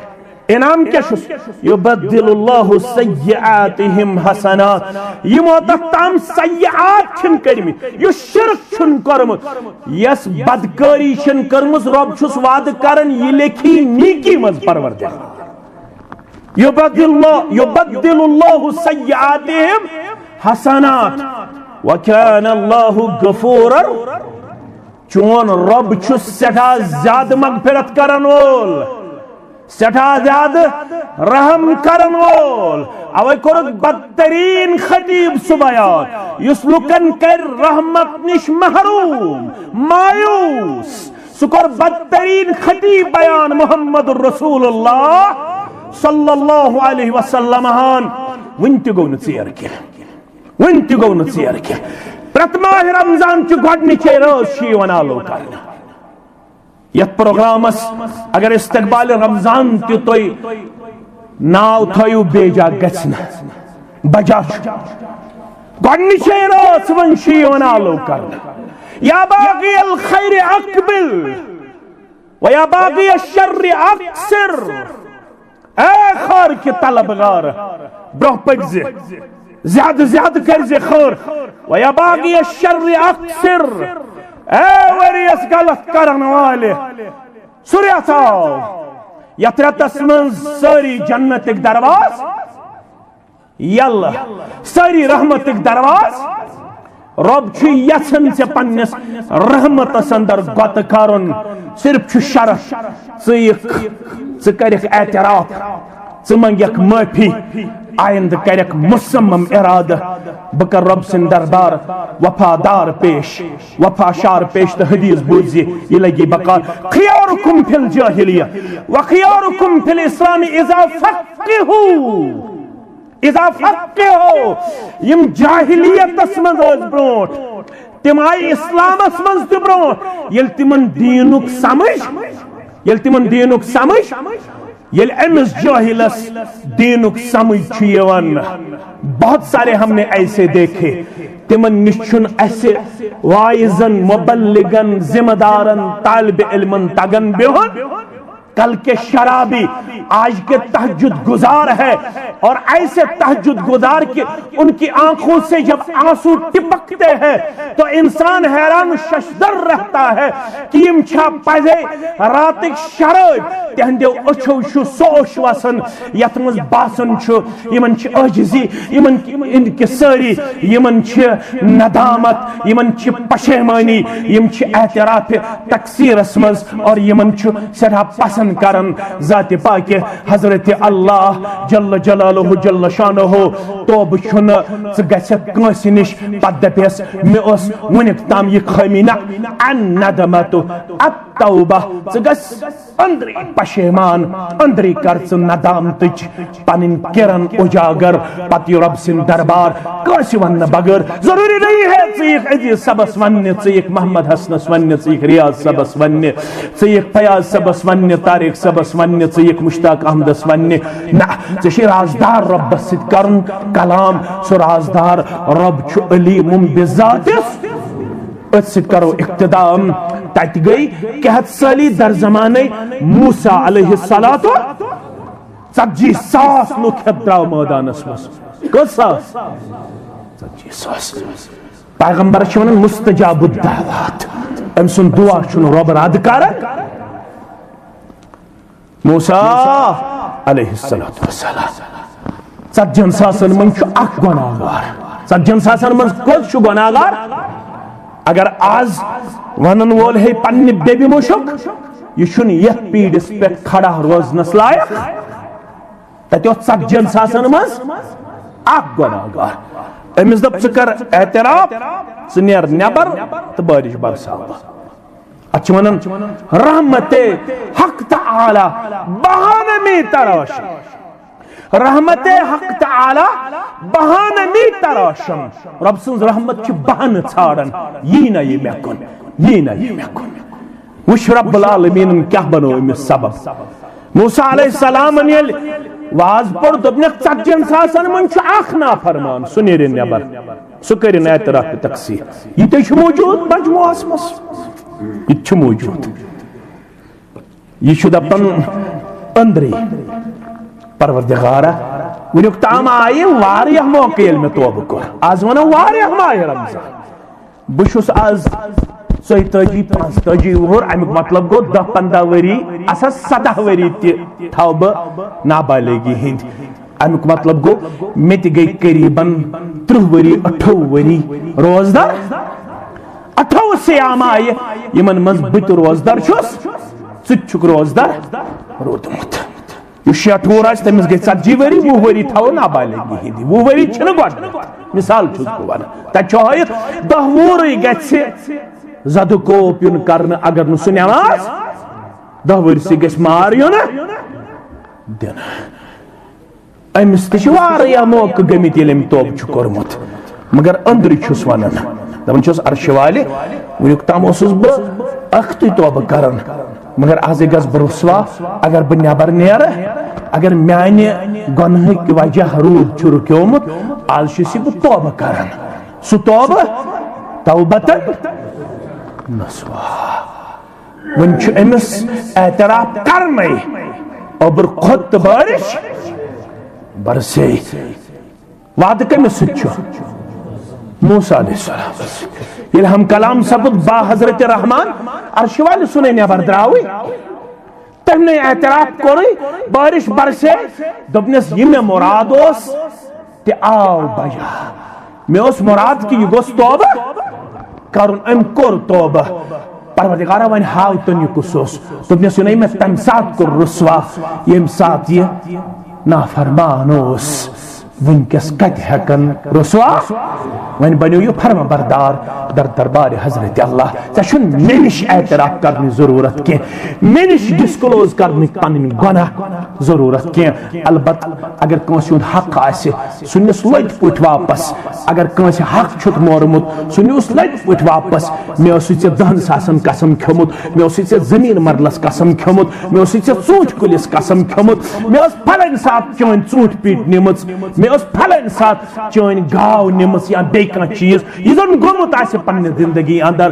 انعام کیا شس یبدل اللہ سیئاتہم حسنات یہ موتت تام سیئات چھن کرمی یہ شرک چھن کرمت یس بدکاری چھن کرمت رب چھس وعد کرن یہ لکھی نیکی مز پروردگار یبدل اللہ سیئاتہم حسنات وکان اللہ غفورا چون رب چھس سٹھا زیاد مغفرت کرن وول سٹھا زیاد رحم کرن وول اوے کرد بدترین خطیب سبیان یس لکن کر رحمت نش محروم مایوس سکر بدترین خطیب بیان محمد رسول اللہ صلی اللہ علیہ وسلم ونت گو نیر کی ونت گو نیر کی پرت ماہ رمضان چھ گۄڈنِچے رٲژ چھ یِوان آلو کرنہٕ یت پروگرامس اگر استقبال رمضان تہ تُہۍ ناو تھٲیِو بیجا گژھِ نہٕ بجا چھُ گۄڈنِچے رٲژ وۄنۍ چھ یِوان آلو کرنہٕ یا باغی الخیر اقبل و یا باغی الشر اقصر اے خیر کی طلبگار برہ پکزِ زیادہ زیادہ کرزِ خیر و یا باغی الشر اقصر اے وریس غلط کرن والے سریت آو یت رتس من ساری جنتک درواز یل ساری رحمتک درواز رب چھ یژھان ژے پننس رحمتس اندر گوتہ کرن صرف چھ شرط ژٕ کرکھ اعتراف ژٕ منگیکھ معافی آئند کرک مصمم ارادہ بکر رب سن دربار وفادار پیش وفاشار پیش تو حدیث بوزی یہ لگی بقار خیارکم فی الجاہلیہ وخیارکم فی الاسلام اذا فقہو یم جاہلیت اسمن روز برونٹ تم آئی اسلام اسمن تی برونٹ یل تمن دینک سمجھ یل امس جاہلس دینک سمجھ چھیوان بہت سارے ہم نے ایسے دیکھے تمن نشن ایسے وائزن مبلغن ذمہ دارن طالب علمن تگن بیہن کل کے شرابی آج کے تہجد گزار ہے اور ایسے تہجد گزار کے ان کی آنکھوں سے جب آنسو ٹپکتے ہیں تو انسان حیران ششدر رہتا ہے کہ یم چھا پزے راتک شراب تہندیو اچھو شو سوش واسن یتمز باسن چھو یمن چھ عجزی یمن کے ساری یمن چھ ندامت یمن چھ پشیمانی یم چھ اعتراف تقصیر اسمز اور یمن چھ سرا پسند کرن ذات پاک حضرت اللہ جل جلالہ جل شانہ توب چھن گژھت کٲنٛسہِ نِش پتہٕ دپیس مےٚ اوس وُنیُک تام یہ خٲمی نہ ان ندمت التوبہ ژٕ گژھ اندری پشیمان اندری کر ژٕ ندامتٕچ پنٕنۍ کرن اجاگر پتہٕ یہِ رب سٕنٛدِ دربار کٲنٛسہِ وننہٕ بغٲر ضروری نہیں ہے ژٕ یِکھ عزیز صبس وننہِ ژٕ یِکھ محمد حسنس وننہِ ژٕ یِکھ ریاض صبس وننہِ ژٕ یِکھ فیاض صبس وننہِ طارق صبس وننہِ ژٕ یِکھ مشتاق احمدس وننہِ نہ ژےٚ چھُے رازدار ربس سۭتۍ کرُن کلام سُہ رازدار رب چھُ علیٖمٌ بذاتِس أتھ سۭتۍ کرو اقتدام تتہِ گٔے قحط سٲلی در زمانے موسیٰ علیہ الصلاۃ 40,000 لُکھ ہیتھ درٛاو مٲدانس منٛز کٔژ ساس 40,000 پیغمبرس چھِ ونان مستجاب الدعوات أمۍ سُنٛد دعا چھُنہٕ رۄب رد کران موسیٰ علیہ السلام 40,000 منٛز چھُ اکھ گۄناہگار 40,000 منٛز کۄس چھُ گۄناہگار اگر آز ونن وول ہے پنہ بیبی مشک یہ چھُنہٕ یتھ پیڑس پٮ۪ٹھ کھڑا روزنس لائق تتہِ اوس 40,000 منٛز اکھ گۄناہگار أمِس دوٚپ ژٕ کر اعتراف ژٕ نیر نٮ۪بر تہٕ بارش برساو اتھ چھِ ونان رحمت حق تعالی بہانہ می تراشم رحمت حق تعالی بہانہ می تراشم رب سنز رحمت چھ بہانہ ژھانڈان یہ نہ یہ مےٚ کُن یہ نہ یہ مےٚ کُن وٕچھ رب العالمین کیاہ بنو أمِس سبب موسیٰ علیہ السلام یل واز پڑھ دبنک 40 ساسن من چھ اخ نافرمان سہ نیرِ نیبر سہ کرن اعتراف تقصیر یہ تہ موجود مجموعس مس یہ موجود یہ دپان اندری پروردگارہ ونیک تام آئی واریہ موقع یل میں توبہ کر آز ونو واریہ ماہ رمضان بشس آز 35 وہر امیک مطلب گو 10-15 وری اسا 17 وری تھو بہ نابالغی ہند امیک مطلب گو میں تہ گئی قریباً 30 وری 28 وری روزدار 28 سیام آئی یمن مز بت روزدار چھس ثک روزدار رودمت یہ شیٹ وور آس تمس گئی 40 وری 20 وری تھو نابالغی ہند 20 وری چھن گۄڈٕ مثال چھس بہ ونان تتہ چھ ہٲیِتھ 10 وُہرٕے گژھِ زد کوپ یون کرن اگر نہ سہ نماز 10 ورسی گژھِ مار یون دن امس تہ چھ واریاہ موقع گٔمٕتۍ ییٚلہِ أمۍ توبہٕ چھُ کوٚرمُت مگر أنٛدرٕ چھُس ونان دپان چھُس عرشہِ والہِ ونیُک تام اوسُس بہٕ اکھتُے توبہٕ کران مگر آزے گژھٕ بہٕ رسوا اگر بہٕ نٮ۪بر نیرٕ اگر میانہِ گۄنہٕکۍ وجہ روٗد چھُ رُکیومُت آز چھُس بہٕ توبہٕ کران سُہ توبہٕ توبتن نسوا ون چھ امس اعتراف کرنے اوبر کھوت بارش برسے وعد کمس سچ موسیٰ علیہ السلام یل ہم کلام سپد با حضرت رحمان عرش والے سنے نبر دراوی تم نے اعتراف کوری بارش برسے دبنس یہ میں مراد اس تی آو بجا میں اس مراد کی یہ گوست توبہ کرن ام کور توبہ پروردگارہ ون ہاو تن یہ کسوس دبنس یہ میں تم سات کر رسوا یم سات یہ نافرمان اس ونکس کت ہیکن رسوا ون بنیو یہ فرما بردار در دربار حضرت اللہ ژےٚ مےٚ نِش اعتراف کرنٕچ ضروٗرت کینٛہہ مےٚ نِش ڈسکلوز کرنٕکۍ پنٕنۍ گۄناہ ضروٗرت کینٛہہ البتہ اگر کٲنٛسہِ ہُنٛد حق آسہِ سُہ نِس لٔٹۍ پٲٹھۍ واپس اگر کٲنٛسہِ حق چھُکھ مورمُت سُہ نِوُس لٔٹۍ پٲٹھۍ واپس مےٚ اوسُے ژےٚ 10 ساسن قسم کھیوٚمُت مےٚ اوسُے ژےٚ زٔمیٖن مرلس قسم کھیوٚمُت مےٚ اوسُے ژےٚ ژوٗنٛٹھۍ کُلِس قسم کھیوٚمُت مےٚ ٲس پھلٲنۍ ساتہٕ چٲنۍ ژوٗنٛٹھۍ پیٖٹ نِمٕژ مےٚ ٲس پھلٲنۍ ساتہٕ چٲنۍ گاو نِمٕژ یا بیٚیہِ کانٛہہ چیٖز یہ زن گوٚمُت آسہِ پننہِ زندگی اندر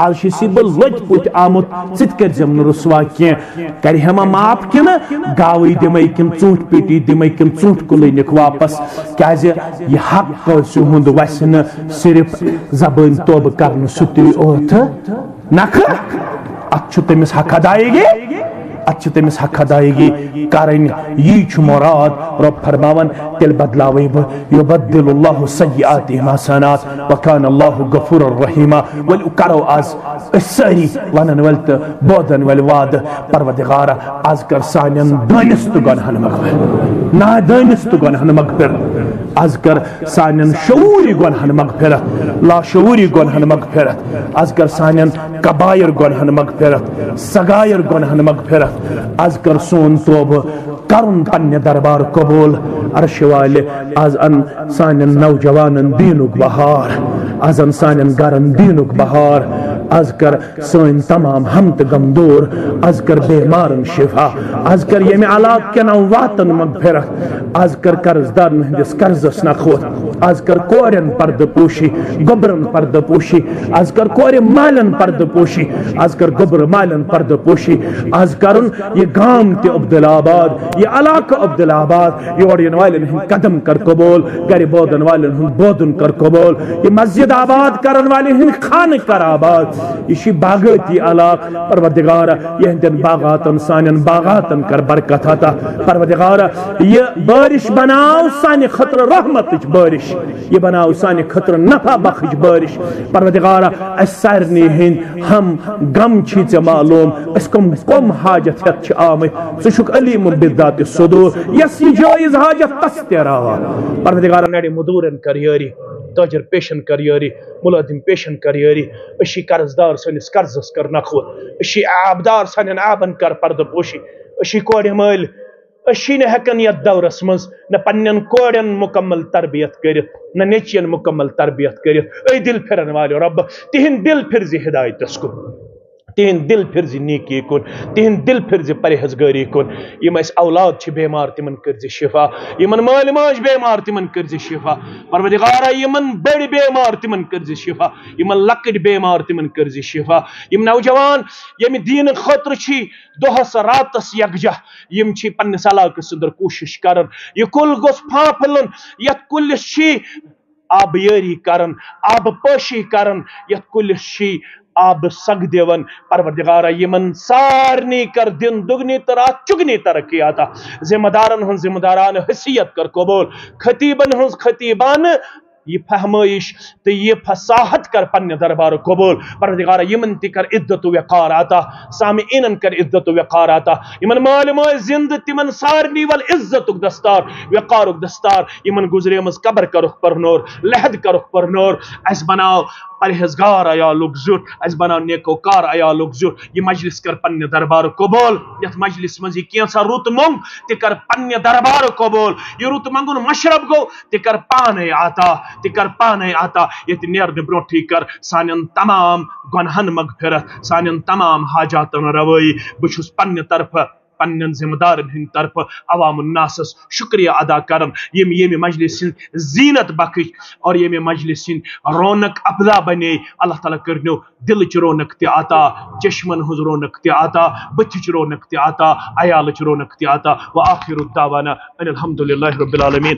آز چھُسی بہٕ لٔٹۍ پٲٹھۍ آمُت ژٕ تہِ کٔرزٮ۪م نہٕ رسوا کینٛہہ کرِہما معاف کِنہٕ گاوٕے دِمے کِنہٕ ژوٗنٛٹھۍ پیٖٹی دِمے کِنہٕ ژوٗنٛٹھۍ کُلٕے نِکھ واپس کیازِ یہِ حق کٲنٛسہِ ہُنٛد وسہِ نہٕ صرف زبٲنۍ توبہٕ کرنہٕ سُتے اوتھٕ نکھٕ اتھ چھُ تٔمِس حق ادایگی اتھ تمس حق ادائیگی کرن یہ چھ مراد رب فرماون تیل بدلاوے بہ یبدل اللہ سیئاتہم حسنات وکان اللہ غفور الرحیم ول کرو آز ساری ونن ول تو بودن ول وعد پروردگار آز کر سانین دانست گناہن مغفرت نادانست گناہن مغفرت آز کر سانین شعوری گناہن مغفرت لا شعوری گناہن مغفرت آز کر سانین کبائر گناہن مغفرت صغائر گناہن مغفرت آز کر سون توبہ کرن پنہ دربار قبول عرش والے آز ان سانن نوجوانن دینک بہار آز ان سانن گرن دینک بہار آز کر سن تمام ہم تہ غم دور آز کر بیمارن شفا آز کر یمہ علاقہ کین واتن مغفرت آز کر قرض دارن ہندس قرضس نکھوت آز کر کورن پرد پوشی گبرن پرد پوشی آز کر کور مالن پرد پوشی آز کر گبر مالن پرد پوشی آز کرن یہ گام تہ عبدالآباد یہ علاقہ عبدالآباد یور ین والن ہند قدم کر قبول گر بودن والن ہند بودن کر قبول یہ مسجد آباد کرن والن ہند خانہ کر آباد یہ باغاتی علاقہ پروردگار یہ ہندن باغاتن سانن باغاتن کر برکت عطا پروردگار یہ بارش بناو سانہ خطر رحمتچ بارش یہ بناو سانہ خطر نفع بخش بارش پروردگار اس سارنی ہند ہم غم چھی ژے معلوم اس کم حاجت ہت چھ آمت ژٕ چھُکھ علیم بالذات الصدور یس یہ جائز حاجت تس تہ راوا پروردگار نڑِ مدورن کر یاری تاجر پیشن کر یاری ملازم پیشن کر یاری اشی قرض دار سنس قرضس کر نخوت اشی آبدار سنن آبن کر پرد پوشی اشی کوڑ مل اشی نہ ہکن یت دورس مز نہ پنن کوڑن مکمل تربیت کرت نہ نیچین مکمل تربیت کرت اے دل پھرن والو رب تہند دل پھر زی ہدایتس کو تہند دل پھرز نیکی کن، تہند دل پھرز پرہیزگاری کن. یم اس اولاد چھ بیمار تمن کرز شفا، یمن مال ماج بیمار تمن کرز شفا. پروردگارا یمن بڑ بیمار تمن کرز شفا، یمن لکٹ بیمار تمن کرز شفا. یم نوجوان یم دین خاطر چھ دہس راتس یکجہ، یم چھ پنس علاقس اندر کوشش کرن. یہ کل گوس پھاپھلن، یت کلس چھ آبیاری کرن، آب پاشی کرن، یت کلس چھ آب سگ دیون. پروردگارا یمن سارنی کر دن دگنی ترا چگنی ترقی عطا. ذمہ دارن ہن ذمہ داران حیثیت کر قبول، خطیبن ہن خطیبان یہ فہمائش تو یہ فصاحت کر پنہ دربار قبول. پروردگارا یمن تہ کر عزت و وقار عطا، سامعینن کر عزت و وقار عطا. یمن مال ماج زند تمن سارنی ول عزت دستار، وقار دستار. یمن گزریمز قبر کرک پرنور، لحد کرک پرنور. اس بناو پرہیزگار عیالک زیٹ، اس بناو نیکوکار عیالک زیٹ. یہ مجلس کر پنہ دربار قبول. یت مجلس مز یہ کینسا رت منگ تہ کر پنہ دربار قبول. یہ رت منگن مشرب گو تہ کر پانے عطا، تہ کر پانے عطا. یہ نیرن برونٹھی کر سانن تمام گنہن مغفرت، سانن تمام حاجاتن روائی. بچھس پنہ طرف پنن ذمہ دارن ہند طرف عوام الناس شکریہ ادا کرن یم مجلس زینت بخش اور یم مجلس رونق افزا بنے. اللہ تعالیٰ کرنو دلچ رونق تہ عطا، چشمن ہز رونق تہ عطا، بتچ رونق تہ عطا، عیالچ رونق تہ عطا. وآخر الدعوانا ان الحمد للہ رب العالمین.